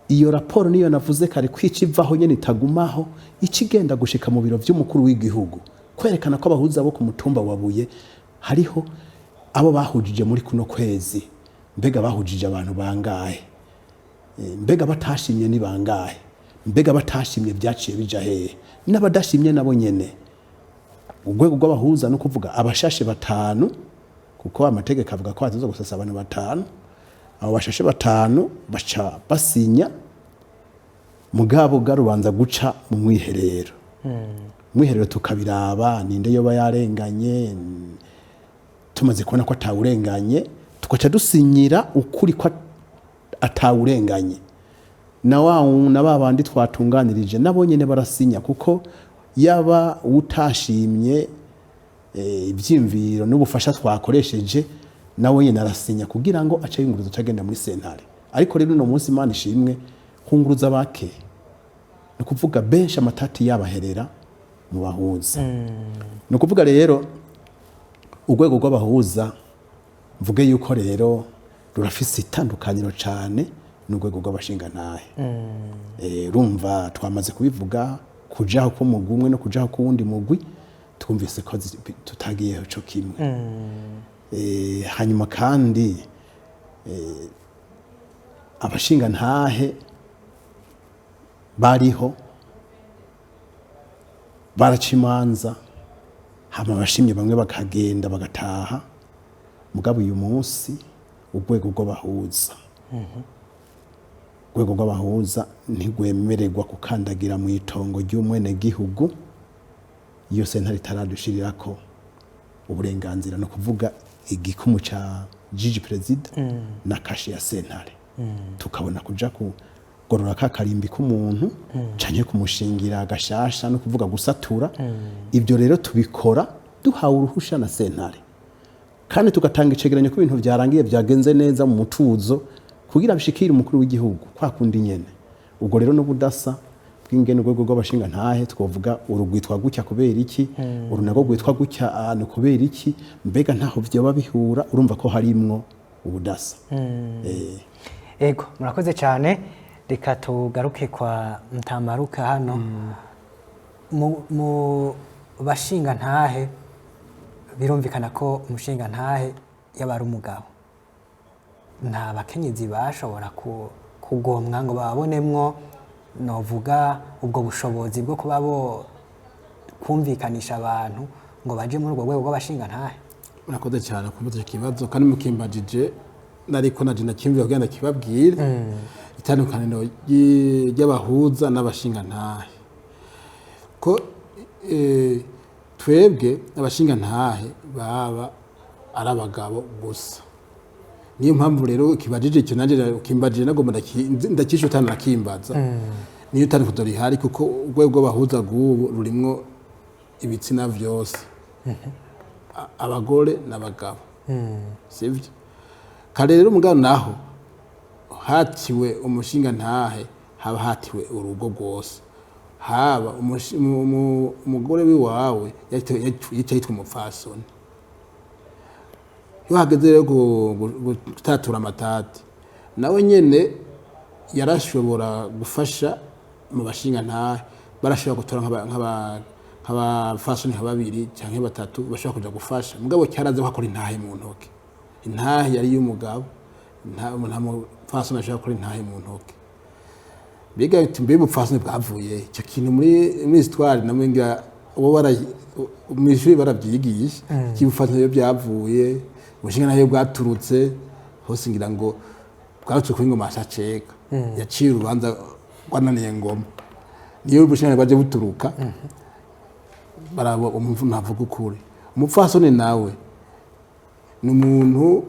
iyo raporo niyo navuze kare kwicivaho nyene itagumaho ikigenda gushika mu biro by'umukuru w'igihugu kwerekana ko abahuza bo ku mutumba wabuye hariho abo bahujije muri kuno kwezi mbega bahujije abantu bangahe mbega batashimye ni bangahe mbega batashimye byaciye bija hehe n'abadashimye nabo nyene urwego rw'abahuza no kuvuga abashashe 5 kuko amategeko avuga ko hataza gusasa abantu 5 abo bashashe 5 baca basinya mugabo garubanza guca mu mwiherero mwiherero tukabiraba ninde yoba yarenganye tumaze kubona ko atawurenganye tukaca dusinyira ukuri ko atawurenganye na babandi twatunganirije nabo nyene barasinya kuko yaba utashimye ibyimviro n'ubufasha twakoresheje nawe nyene arasinya kugira ngo ace yunguruza cagenda muri sentare ariko rero no munsi Imana ishimwe hunguruza bake no kuvuga benshi amatati yabaherera mu bahuza no kuvuga rero urwego rw'abahuza mvuge yuko rero rurafise itandukaniro cyane n'urwego rw'abashinga ntahe rumva twamaze kubivuga kujaho ko mugumwe no kujaho ko wundi mugwi twumvise ko tutagiyeho cyo kimwe hanyuma kandi abashinga ntahe bariho baracimanza hama abashimye bamwe bakagenda bagataha mugabo uyu munsi urwego rw'abahuza urwego rw'abahuza ntigwemererwa gukandagira mu itongo ry'umwene gihugu iyo sentare itaradushyirirako uburenganzira no kuvuga igikumu ca jiji perezida na kashi ya sentare tukabona kuja kugorora kakarimbi k'umuntu canke kumushingira agashasha no kuvuga gusatura ibyo rero tubikora duhawe uruhusha na sentare kandi tugatanga icegeranyo ko ibintu byarangiye byagenze neza mu mutuzo kugira bishikire umukuru w'igihugu kwa kundi nyene ubwo rero no budasa bw'ingene urwego rw'abashinga ntahe twovuga urugwitwa gutya kubera iki urunago gwitwa gutya no kubera iki mbega ntaho byoba bihura urumva ko harimwo ubudasa ego murakoze cyane reka tugaruke kwa Mtamaruka hano mu bashinga ntahe birumvikana ko umushinga ntahe yabari umugabo nta bakenyezi bashobora kugomwa ngo babonemwo novuga ubwo bushobozi bwo kuba bo kumvikanisha abantu ngo baje muri urwo rwego rw'abashinga ntahe murakoze cyane kumbaza icyo kibazo kandi mukimbajije nariko naje nakimviye kugira ndakibabwire itandukaniro ry'abahuza n'abashinga ntahe ko twebwe abashinga ntahe baba ari abagabo gusa niyo mpamvu rero kibajije icyo nanje ukimbajije nagomba ndakisho tano nakimbaza niyo tani kudori hari kuko urwego rw'abahuza gubu rurimwo ibitsina vyose abagore n'abagabo sivyo kare rero mugabo naho hatiwe umushinga ntahe haba hatiwe urugo rwose haba umugore wiwawe yitwa umupfasoni iyo hageze rero gutatura amatati nawe nyene yarashobora gufasha mu bashinga ntahe barashobora gutora nk'abafasoni nka 2 canke 3 bashobora kuja gufasha mugabo cyaraze ko akora intahe mu ntoke intahe yari y'umugabo nta mupfasoni ashobora gukora intahe mu ntoke biga mbe mupfasoni bwavuye icyo kintu muri histoire namwenga mwishuri barabyigisha kibufasoni byo byavuye ubushinga nayo bwaturutse hose ngira ngo bwarutse kuri ngoma ashaceka yaciye urubanza rwananiye ngoma niyo ubushingane baje buturuka barabo umuntu ntavuga ukuri umupfasoni nawe ni umuntu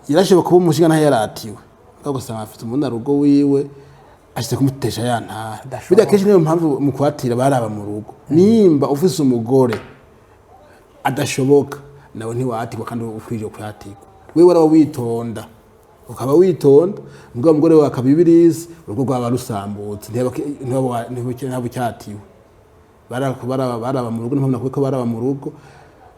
yarashoboka kuba umushinga ntayo yaratiwe ugasanga afite umuntu arugo wiwe ashyize kumutesha ya ntara burya kenshi niyo mpamvu mu kuhatira baraba mu rugo nimba ufise umugore adashoboka nawe ntiwahatirwa kandi ukwiriye kuhatirwa wewe waraba witonda ukaba witonda mbwa mugore wawe akabibiriza urugo rwaba rusambutse ntibabucyatiwe baraba mu rugo n'impamvu nakuko baraba mu rugo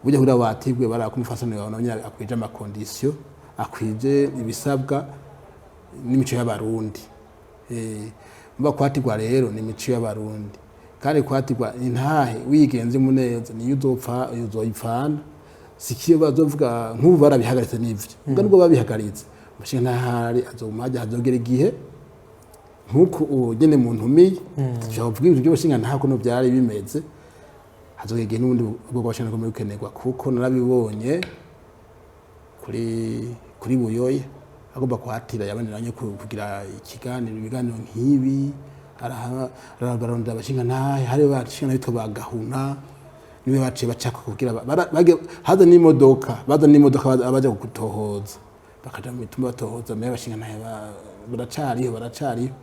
burya kuriya watirwe baraba ko umufasoni wawe nawe akwije amakondisiyo akwije ibisabwa n'imico y'abarundi mba kwatirwa rero ni imico y'abarundi kandi kwatirwa intahe wigenze muneza niyo uzopfa uzoyipfana sikiyo bazovuga nk'ubu barabihagaritse n'ivyo ubwo nibwo babihagaritse umushinga ntahari azomajya hazogera igihe nk'uko ugene mu ntumiye tuvuga ibyo by'ubushinga ntako no byari bimeze hazogera igihe n'ubundi ubwo bw'abashinga ko bikenerwa kuko narabibonye kuri Buyoya agomba kuhatira yabaniranye kugira ibiganiro nk'ibi aragarondera abashinga ntahe hari bashinga bitwa bagahuna niwe baciye bacaka kugira haza n'imodoka abaje gutohoza bakaja mu mitumba batohoza mbere bashinga ntahe baracariho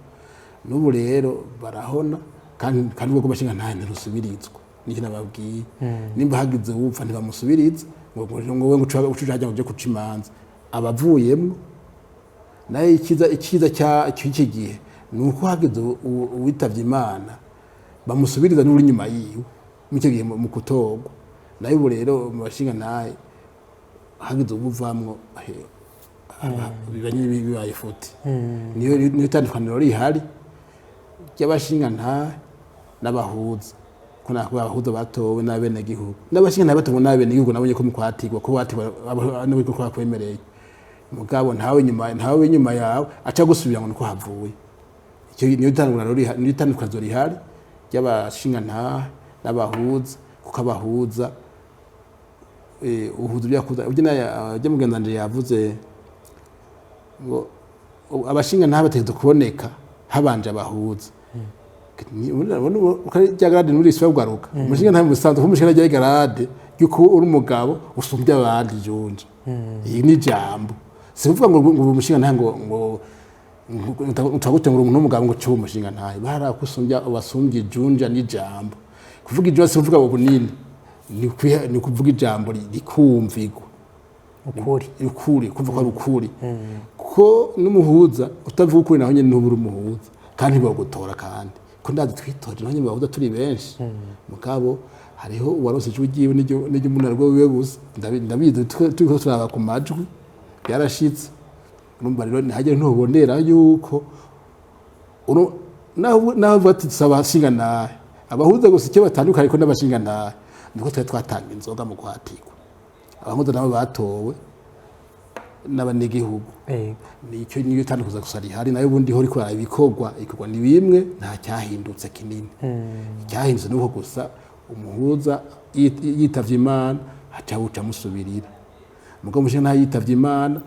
n'ubu rero barahona kandi ubwo bashinga ntahe ntirusubirizwa niki nababwiye nimba hagize wupfa ntibamusubiriza ngo we ucuja hajya ngo kuca imanza abavuyemo naye ikiza cy'iki gihe ni uko hagize uwitavye Imana bamusubiriza n'uri nyuma yiwe mucyo gihe mu kutogwa naye ubu rero mu bashinga naye hagize ubuvamwo bibanye bibaye futi niyo tandukaniro rihari ry'abashinga ntahe n'abahuza kuna abahuza batowe n'abene gihugu n'abashinga ntahe batowe n'abene gihugu nabonye ko mu kwatirwa ko batirwa n'ubwo ko bakwemereye mugabo ntawe nyuma yawe aca gusubira ngo nuko havuye icyo niyo tandukaniro rihari ry'abashinga ntahe n'abahuza kuko abahuza uhuza byakuza ujye mugendanje yavuze ngo abashinga ntahe bategetse kuboneka habanje abahuza ukajagarade nuri iswa bwaruka umushinga ntahe musanzwe umushinga rya garade yuko uri umugabo usumbya abandi jonje iyi ni jambo sivuga ngo umushinga ntahe ngo utagutengura umuntu w'umugabo ngo cyo umushinga ntahe barakusumbya ubasumbye junja ni jambo kuvuga ijyo sivuga ubunini ni kuvuga ijambo rikumvigwa ukuri kuvuga ari ukuri ko n'umuhuza utavuga ukuri naho nyene n'uburi umuhuza kandi bagutora kandi ko ndazi twitoje naho nyene bahuza turi benshi mugabo hariho uwarose ijwi ryiwe n'iryo umuntu arwo wiwe gusa ndabizi turiko turaba ku majwi yarashitse urumva rero ntihagire ntubonera yuko naho batisaba abashinga ntahe abahuza gusa icyo batandukanye ko n'abashinga ntahe niko twatanga inzoga mu kwatirwa abahuza nabo batowe n'abanyagihugu nicyo niyo tandukuza gusa rihari nayo ubundi ho rikora ibikorwa ni bimwe nta cyahindutse kinini cyahindutse nuko gusa umuhuza yitavye Imana aca musubirira mugo umushinga ntahe yitavye Imana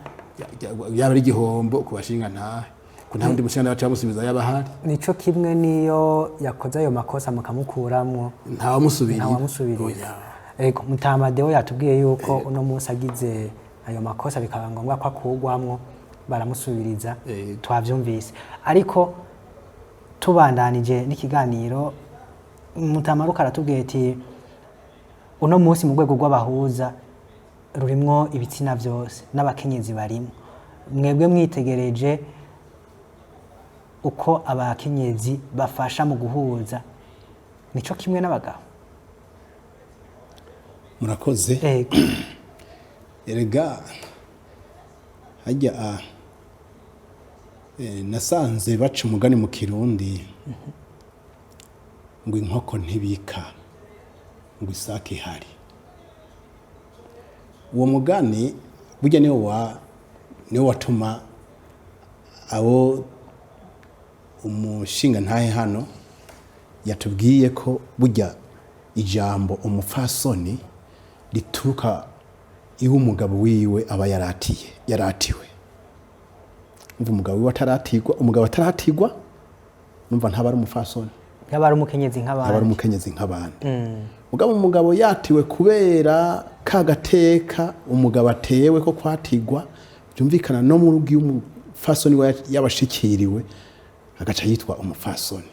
yaba ari igihombo ku bashinga ntahe ko nta wundi mushinga ntahe aca musubiza yabahari nico kimwe niyo yakoze ayo makosa mukamukuramwo ntawamusubirira ego Mutamadeo yatubwiye yuko uno munsi agize ayo makosa bikaba ngombwa ko akugwamwo baramusubiriza twavyumvise ariko tubandanije n'ikiganiro Mutamaruka aratubwiye ati uno munsi mu rwego rw'abahuza rurimwo ibitsina byose n'abakenyezi barimo mwebwe mwitegereje uko abakenyezi bafasha mu guhuza nico kimwe n'abagabo murakoze erega hajya nasanze baca umugani mu Kirundi ngo inkoko ntibika ngo isake ihari uwo mugani burya niwo watuma abo umushinga ntahe hano yatubwiye ko burya ijambo umupfasoni rituruka iwe umugabo wiwe aba yaratiwe. Umva umugabo wiwe ataratigwa numva ntaba ari umufasoni, yaba ari umukenyezi nk'abandi. Umugabo yatiwe kubera kagateka umugabo atewe ko kwatigwa, byumvikana no mu rugo umufasoni yabashikiriwe agaca yitwa umufasoni.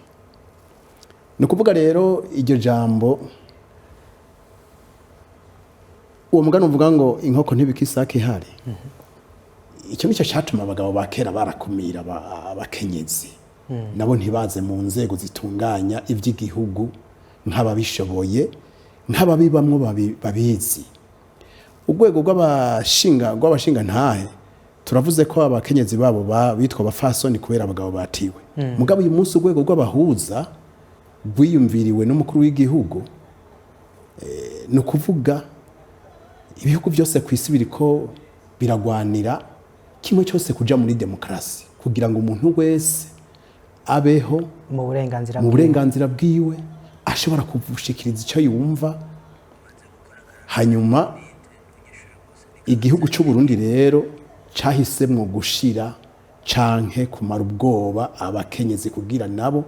Ni ukuvuga rero iryo jambo, uwo mugani uvuga ngo inkoko ntibika isake ihari. Icyo nicyo cyatuma abagabo ba kera barakumira abakenyezi, nabo ntibaze mu nzego zitunganya iby'igihugu nk'ababishoboye, nk'ababibamwo babizi. Urwego rw'abashinga ntahe turavuze ko abakenyezi babo bitwa abafasoni kubera abagabo batiwe. Mugabo uyu munsi urwego rw'abahuza rwiyumviriwe n'umukuru w'igihugu, ni ukuvuga ibihugu byose ku isi biriko biragwanira kimwe cyose kuja muri demokarasi, kugira ngo umuntu wese abeho mu burenganzira bwiwe, ashobora kuvushikiriza icyo yumva. Hanyuma igihugu cy'u Burundi rero cyahisemwo gushira canke kumara ubwoba abakenyezi kugira nabo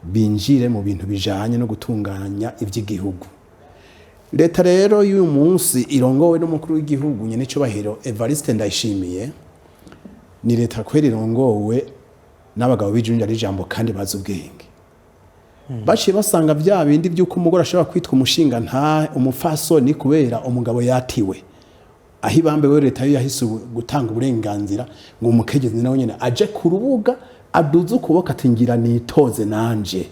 binjire mu bintu bijanye no gutunganya iby'igihugu. Leta rero y'uyu munsi irongowe n'umukuru w'igihugu nyene cyubahiro Evariste Ndayishimiye, ni leta kweri irongowe n'abagabo bijunja ijambo kandi bazi ubwenge. Baciye basanga bya bindi by'uko umugore ashobora kwitwa umushinga nta umufasoni kubera umugabo yatiwe, aho ibambewe leta yo yahise gutanga uburenganzira ngo umukenyezi nawe nyene aje ku rubuga aduze ukuboko ati ngira nitoze nanje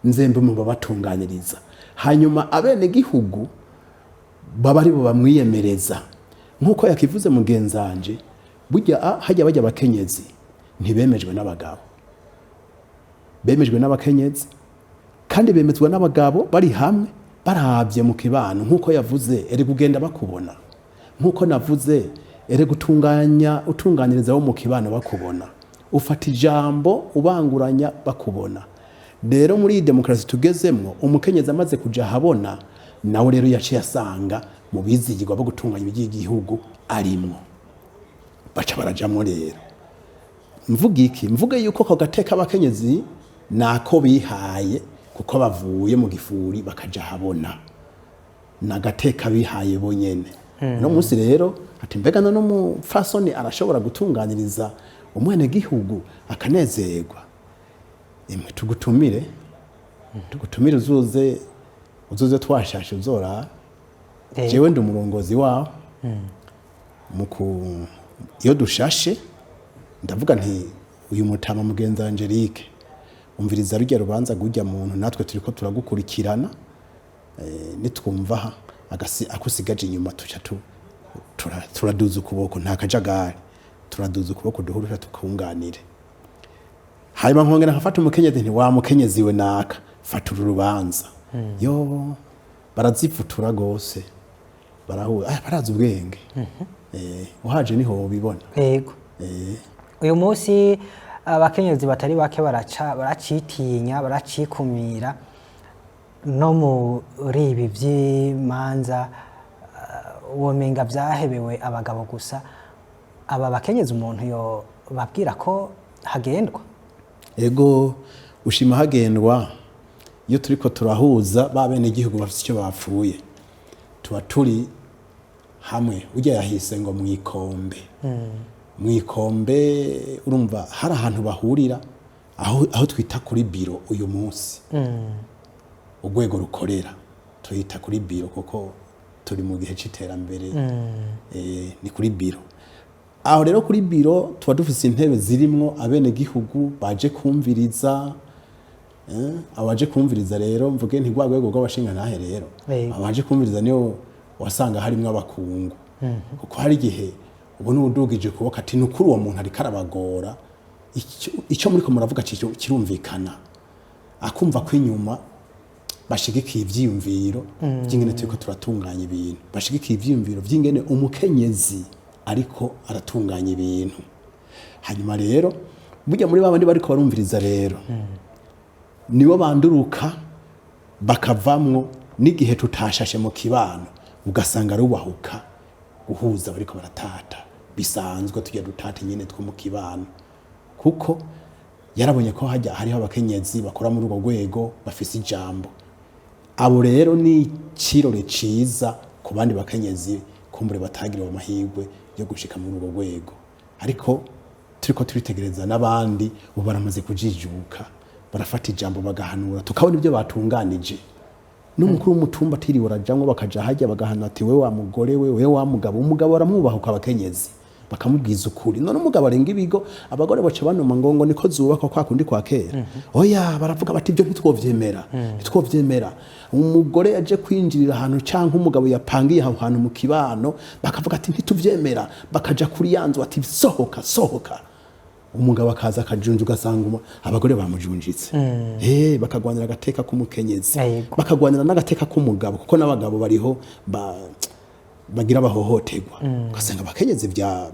nzembe mu babatunganiriza, hanyuma abene gihugu baba ari bo bamwiyemereza. Nkuko yakivuze mugenzanje, burya hajya bajya abakenyezi ntibemejwe n'abagabo, bemejwe n'abakenyezi kandi bemezwa n'abagabo bari hamwe barabye mu kibano. Nkuko yavuze ere kugenda bakubona, nkuko navuze ere utunganiriza wo mu kibano bakubona, ufata ijambo ubanguranya bakubona. Rero muri iyi demokarasi tugezemwo, umukenyezi amaze kuja habona, nawe rero yaciye asanga mu bizigirwa bo gutunganya iby'igihugu arimwo, baca barajamwo. Rero mvuga yuko ko gateka abakenyezi nako bihaye, kuko bavuye mu gifuri bakaja habona, na gateka bihaye bonyene. No munsi rero ati mbega no mu fasoni arashobora gutunganiriza umwene gihugu akanezerwa. Tugutumire uzuze twashashe uzora. Jewe ndi umurongozi wawo, iyo dushashe ndavuga nti uyu mutama mugenza Angelique, umviriza rujya rubanza gujya muntu, natwe turiko turagukurikirana, nitwumva akusigaje inyuma tuca turaduza ukuboko, nta kajagari, turaduza ukuboko duhurira tukunganire. Hanyuma nkongera nkafata umukenyezi nti wa mukenyezi we naka fata urubanza. Yo barazifutura gose, barazi ubwenge. Uhaje niho ubibona. Yego. Uyu munsi abakenyezi batari bake baracitinya, baracikumira no muri ibi by'imanza womenga byahebewe abagabo gusa. Aba bakenyezi umuntu yo babwira ko hagendwa. Ego ushima hagendwa iyo turiko turahuza babene igihugu bafite icyo bapfuye, tuba turi hamwe. Ujya yahise ngo mwikombe urumva hari ahantu bahurira, aho twita kuri biro uyu munsi. Urwego rukorera tuhita kuri biro kuko turi mu gihe c'iterambere. Ni kuri biro. Aho rero kuri biro tuba dufise intebe zirimwo abene gihugu baje kumviriza. Abaje kumviriza rero mvuge nti rwa rwego rw'abashinga ntahe rero, abaje kumviriza niyo wasanga harimwo abakungu. Kuko hari igihe ubona udugije kuboko ati nukuri uwo muntu ariko arabagora, icyo muri ko muravuga kirumvikana, akumva ko inyuma bashigikiye ivyiyumviro by'ingene turiko turatunganya ibintu, bashigikiye ivyiyumviro by'ingene umukenyezi ariko aratunganya ibintu. Hanyuma rero burya muri babandi bariko barumviriza rero, nibo banduruka bakavamwo n'igihe tutashashe mu kibano, ugasanga rubahuka guhuza bariko baratata bisanzwe tugiye dutate nyene two mu kibano kuko yarabonye ko hajya hariho abakenyezi bakora muri urwo rwego bafise ijambo abo rero ni kirore ciza ku bandi bakenyezi kumbure batagiriwe amahirwe yo gushika muri urwo rwego ariko turiko turitegereza n'abandi ubu baramaze kujijuka barafata ijambo bagahanura tukabona ibyo batunganije n'umukuru w'umutumba atiriwe arajamwo bakaja hajya bagahanura ati we wa mugore we wa mugabo umugabo aramwubaha ukabakenyezi bakamubwiza ukuri none umugabo arenga ibigo abagore baca banuma ngo niko zubakwa kwa kundi kwa kera oya baravuga bati ibyo ntitwovyemera umugore yaje kwinjirira ahantu canke umugabo yapangiye aho hantu mu kibano bakavuga ati ntituvyemera bakaja kuri yanzu ati sohoka umugabo akaza akajunja ugasanga abagore bamujunjitse bakagwanira agateka k'umukenyezi bakagwanira n'agateka k'umugabo kuko n'abagabo bariho bagira bahohoterwa ugasanga abakenyezi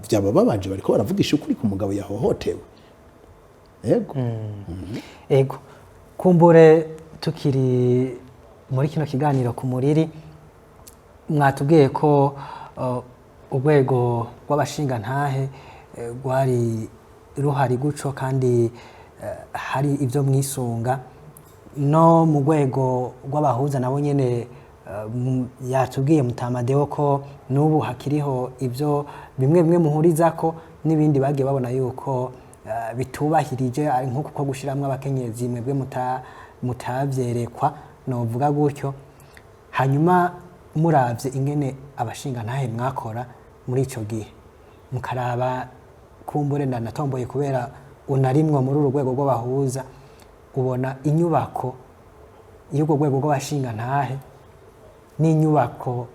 byabababaje bariko baravugisha ukuri ku mugabo yahohotewe ego kumbure tukiri muri kino kiganiro ku muriri mwatubwiye ko urwego rw'abashingantahe rwari ruhari guco kandi hari ibyo mwisunga no mu rwego rw'abahuza nabo nyene yatubwiye Mutamadeo ko n'ubu hakiriho ibyo bimwe muhuriza ko n'ibindi bagiye babona yuko bitubahirije nk'uko ko gushiramwe abakenyezi mwebwe mutabyerekwa novuga gutyo hanyuma muravye ingene abashingantahe mwakora muri ico gihe mukaraba kumbure ndanatomboye kubera unarimwo muri uru rwego rw'abahuza ubona inyubako y'urwo rwego rw'abashingantahe n'inyubako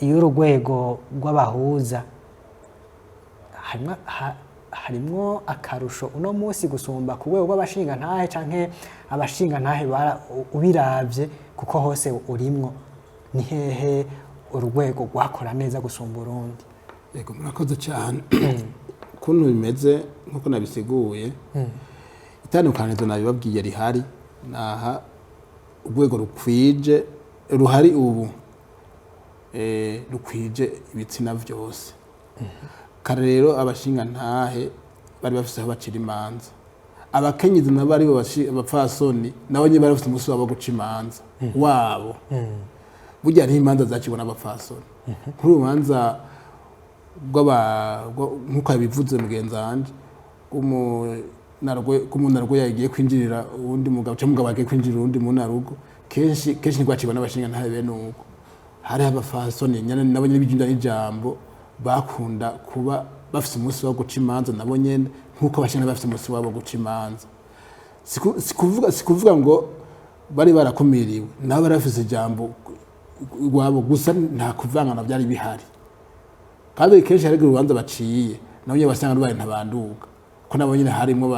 y'urwego rw'abahuza harimwo akarusho uno munsi gusumba ku rwego rw'abashingantahe canke abashingantahe ubiravye kuko hose urimwo ni hehe urwego rwakora neza gusumba urundi yego murakoze cyane kuntu bimeze nkuko nabisiguye itandukanizo nabibabwiye rihari naha urwego rukwije ruhari ubu rukwije ibitsina byose kare rero abashingantahe bari bafise aho bacira imanza abakenyezi nabo ari bo abapfasoni nabo nyine bari bafise umunsi wabo guca imanza wabo burya ari imanza zacibwa n'abapfasoni nk'urubanza nk'uko yabivuze mugenzi wanje umuntu yagiye kwinjirira uwundi mugabo cyangwa umugabo yagiye kwinjirira uwundi mu narugo kenshi ntigwacibwa n'abashingantahe bene uko hariho abapfasoni nabo nyene bijinda n'ijambo bakunda kuba bafise umunsi wo guca imanza nabo nyene nk'uko abashingantahe bafise umunsi wabo guca imanza sikuvuga ngo bari barakumiriwe nabo bari bafise ijambo rwabo gusa nta kuvangana byari bihari kandi kenshi hari urubanza baciye nabo nyene basanga rwaye ntabanduka ko nabo nyene harimo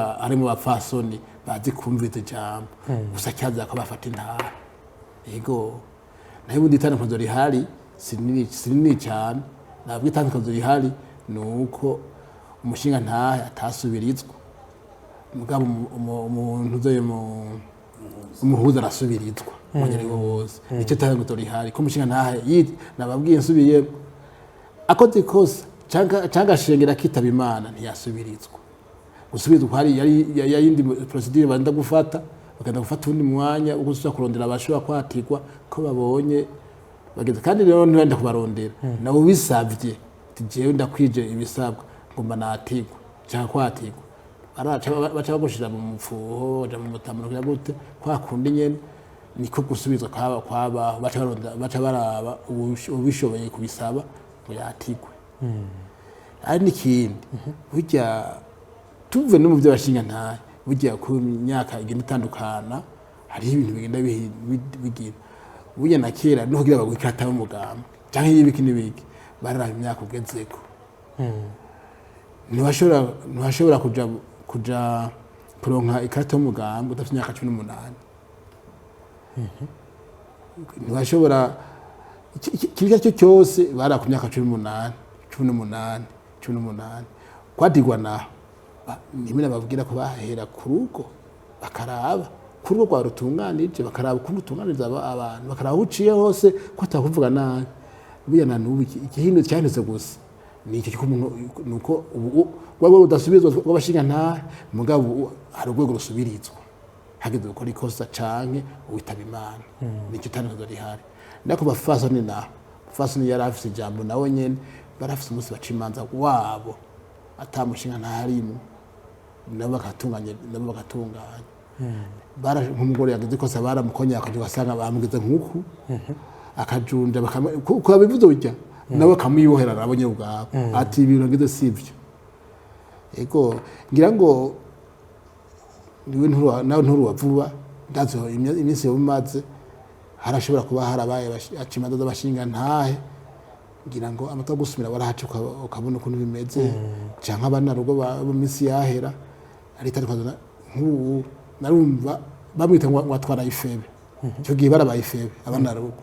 abapfasoni bazi kumviriza ijambo gusa cyaza ko bafata intara yego nayo ubundi itandukaniro rihari sinini cyane nabwo itandukaniro rihari ni uko umushingantahe atasubirizwa mugabo umuntu uzoye umuhuza arasubirizwa umwanya ariwo wose nicyo itandukaniro rihari ko umushingantahe nababwiye nsubiye akoze ikosa cyangwa ashengera akitaba imana ntiyasubirizwa gusubirizwa hari yindi procedure banda gufata bagenda gufata undi mwanya ugusuza kurondera abashobora kwatirwa ko babonye bageze kandi rero ntibenda kubarondera nabo bisavye tijewe ndakwije ibisabwa ngomba natirwa cyangwa kwatirwa baca bagushira mu mupfuho baja mu mutamano kugira gute kwa kundi nyene niko gusubizwa kwaba baca baraba ubishoboye kubisaba ngo yatirwe ari n'ikindi burya tuve no mu byo bashingantahe burya ku myaka igenda itandukana hariho ibintu bigenda bigira burya na kera no kugira bagwikata mu mugamba cyangwa y'ibiki n'ibiki barara imyaka ugezeko ntibashobora kuja kuronka ikarata y'umugamba udafite imyaka 18 ntibashobora ikirya cyo cyose bara ku myaka 18 kwadigwa naho nimena bavugira ko bahera ku rugo bakaraba ku rugo rwa rutunganije bakaraba ukuntu utunganiriza abantu bakaraba uciye hose ko atakuvuga nabi ubuyana n'ubu ikihindo cyahindutse gusa ni icyo cy'umuntu nuko ubu waba udasubizwa rw'abashinga nta mugabo hari urwego rusubirizwa hageze gukora ikosa canke witaba Imana nicyo tangazo rihari ndako bafasoni na fasoni yari afise ijambo nawe nyene barafise umunsi baca imanza wabo atamushinga ntaharimo nabo bakatunganya bara nk'umugore yagize ikosa baramukonya akajugasanga bamugeze nk'uku akajunda kuko abivuze ujya nawe kamuyohera nabonye ubwabo ati ibintu ngize sivyo ego ngira ngo niwe nturu vuba ndazo iminsi yomaze harashobora kuba harabaye acimanza z'abashinga ntahe ngira ngo amata gusumira barahaca ukabona ukuntu bimeze canka abana rugo mu minsi yahera ari tarikazana nk'ubu narumva bamwita ngo atwara ifebe cyo gihe barabaye ifebe abana rugo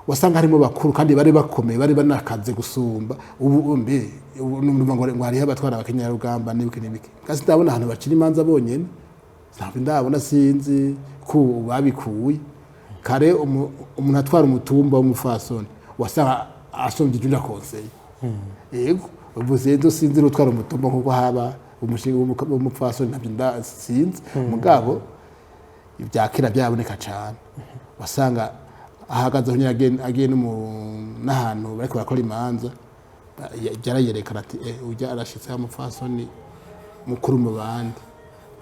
wasanga harimo bakuru kandi bari bakomeye bari banakaze gusumba ubu mbe numva ngo hariho abatwara abakenya rugamba n'ibiki kasi ndabona ahantu bacira imanza bonyene ndabona sinzi ko babikuye kare umuntu atwara umutumba w'umufasoni wasanga asomje junda konseye yego ubuzezo sinzi rutwara umutumba nkuko haba umushinga w'umufasoni nabyo ndasinzi mugabo ibyakira byaboneka cyane wasanga ahagaze agiye n'ahantu bariko barakora imanza byarayerekana ati ujya arashitse umufasoni mukuru mu bandi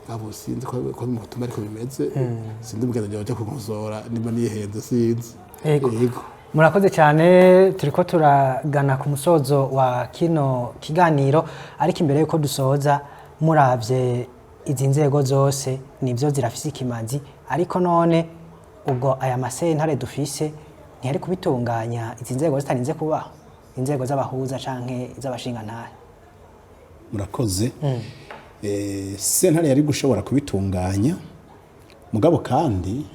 ngabo sinzi ko mu mutumba ariko bimeze sinzi mugenzi waje kugozora niba nihenze sinzi yego murakoze cyane turiko turagana ku musozo wa kino kiganiro ariko imbere yuko dusoza muravye izi nzego zose nivyo zirafise ikimazi ariko none ubwo aya masentare dufise ntiyari kubitunganya izi nzego zitarinze kubaho inzego z'abahuza canke z'abashinga ntahe murakoze sentare yari gushobora kubitunganya mugabo kandi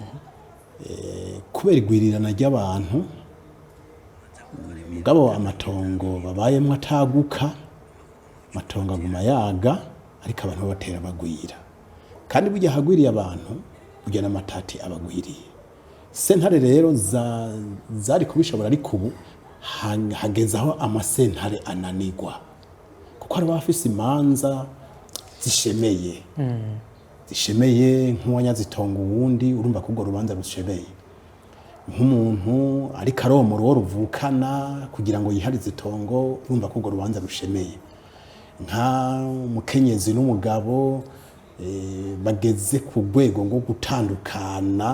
kubera igwirirana ry'abantu mugabo amatongo babayemwo ataguka amatongo aguma yaga ariko abantu batera bagwira kandi burya hagwiriye abantu burya n'amatati abagwiriye sentare rero zari kubishobora ariko ubu hageze aho amasentare ananigwa kuko hari abafise imanza zishemeye nk'uwanyazitonga uwundi urumva ko urwo rubanza rushemeye nk'umuntu ariko aromora uwo ruvukana kugira ngo yiharize itongo urumva ko urwo rubanza rushemeye nka mukenyezi n'umugabo bageze ku rwego rwo gutandukana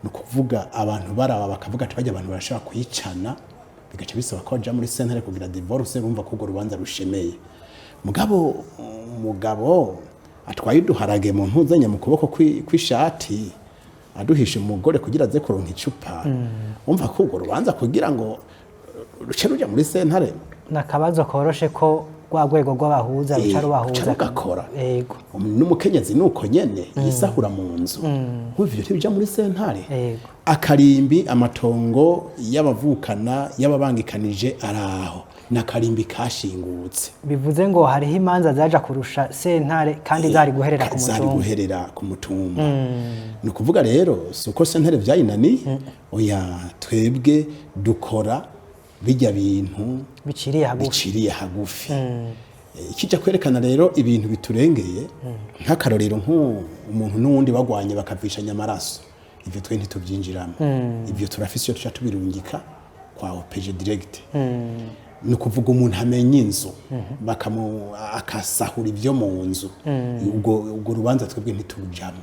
ni ukuvuga abantu baraba bakavuga ati bajya abantu barashaka kwicana bigaca bisaba ko baja muri sentare kugira divorce urumva ko urwo rubanza rushemeye mugabo atwaye uduharage mu ntuzanya mu kuboko kw'ishati aduhisha umugore kugira aze kuronka icupa umva ko urwo rubanza kugira ngo ruce ruja muri sentare nakabazo koroshe ko rwa rwego rw'abahuza ruca rubahuza rugakora yego n'umukenyezi nuko nyene yisahura mu nzu nk'ivyo tibija muri sentare akarimbi amatongo y'abavukana y'ababangikanije araho nakarimbi kashingutse bivuze ngo hariho imanza zaja kurusha sentare kandi zari guherera ku mutumba ni ukuvuga rero suko sentare vyayinani oya twebwe dukora bijya bintu biciriye hagufi ikija kwerekana rero ibintu biturengeye nk'akarorero nk'umuntu n'uwundi bagwanye bakavishanya amaraso ivyo twe ntituvyinjiramo ivyo turafise iyo tuca tubirungika kwa OPG direct ni ukuvuga umuntu amenya inzu akasahura ibyo mu nzu ubwo rubanza twebwe ntitujamo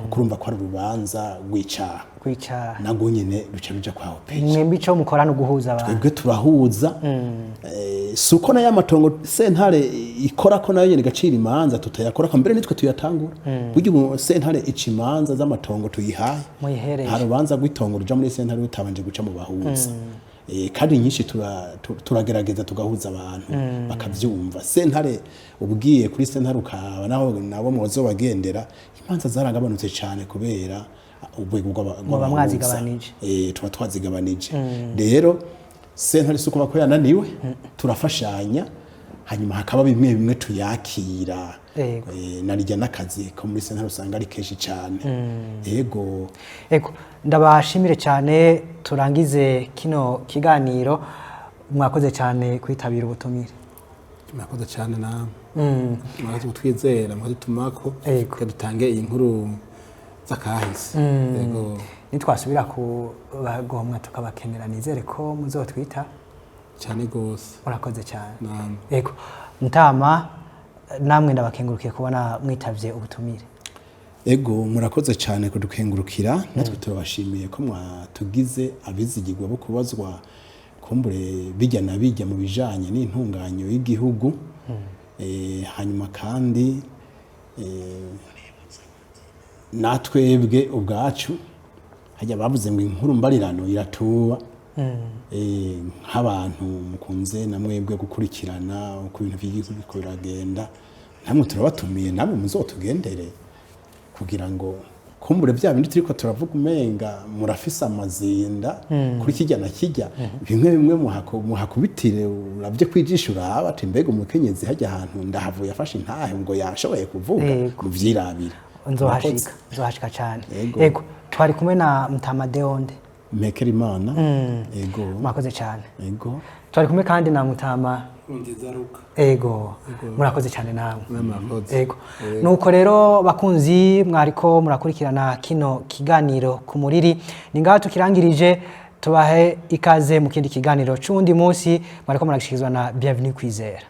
kuko urumva ko ari urubanza rw'icaha nabwo nyine ruca ruja kwa OPG mwembi ico mukorana guhuza abantu twebwe turahuza suko na y'amatongo sentare ikora ko nayo nyene gacira imanza tutayakora ko mbere nitwe tuyatangura buryo sentare ica imanza z'amatongo tuyihaye hari urubanza rw'itongo ruja muri sentare rutabanje guca mu bahuza kandi nyinshi turagerageza tugahuza abantu bakavyumva sentare ubwiye kuri sentare ukaba naho nabo muzo bagendera imanza zaragabanutse cyane kubera ubwego bw'abamwazigabanije tuba twazigabanije rero sentare suko bako yananiwe turafashanya hanyuma hakaba bimwe bimwe tuyakira Yego. narijya n'akazi ko muri sentare usanga ari kenshi cyane yego ndabashimire cyane turangize kino kiganiro mwakoze cyane kwitabira ubutumire mwakoze cyane namwe mwakoze kutwizera mwakoze tumako dutange iyi nkuru z'akahise yego nitwasubira kubagomwa tukabakenera nizere ko muzotwita cyane gose murakoze cyane namwe yego Mutama namwe ndabakengurukiye kubona mwitavye ubutumire ego murakoze cyane kudukengurukira natwe turabashimiye ko mwatugize abizigirwa bo kubazwa kumbure bijya na bijya mu bijanye n'intunganyo y'igihugu hanyuma kandi natwebwe ubwacu hajya bavuze ngo inkuru mbarirano iratuba nk'abantu mukunze namwebwe gukurikirana uko ibintu by'igihugu biragenda namwe turabatumiye nabo muzotugendere kugira ngo kumbure bya bindi turiko turavuga umenga murafise amazinda kuri kijya na kijya bimwe bimwe muhakubitire uravye kwijisha uraba ati mbega umukenyezi hajya ahantu ndahavuye afashe intahe ngo yashoboye kuvuga mu vyirabira nzohashika cyane yego twari kumwe na Mutama Deonde Mekera Imana yego mwakoze cyane yego twari kumwe kandi na Mutama ego murakoze cyane namwe ego nuko rero bakunzi mwariko murakurikirana kino kiganiro ku muriri ni ngaho tukirangirije tubahe ikaze mu kindi kiganiro c'undi munsi mwariko muragishikizwa na Bienvenue Kwizera.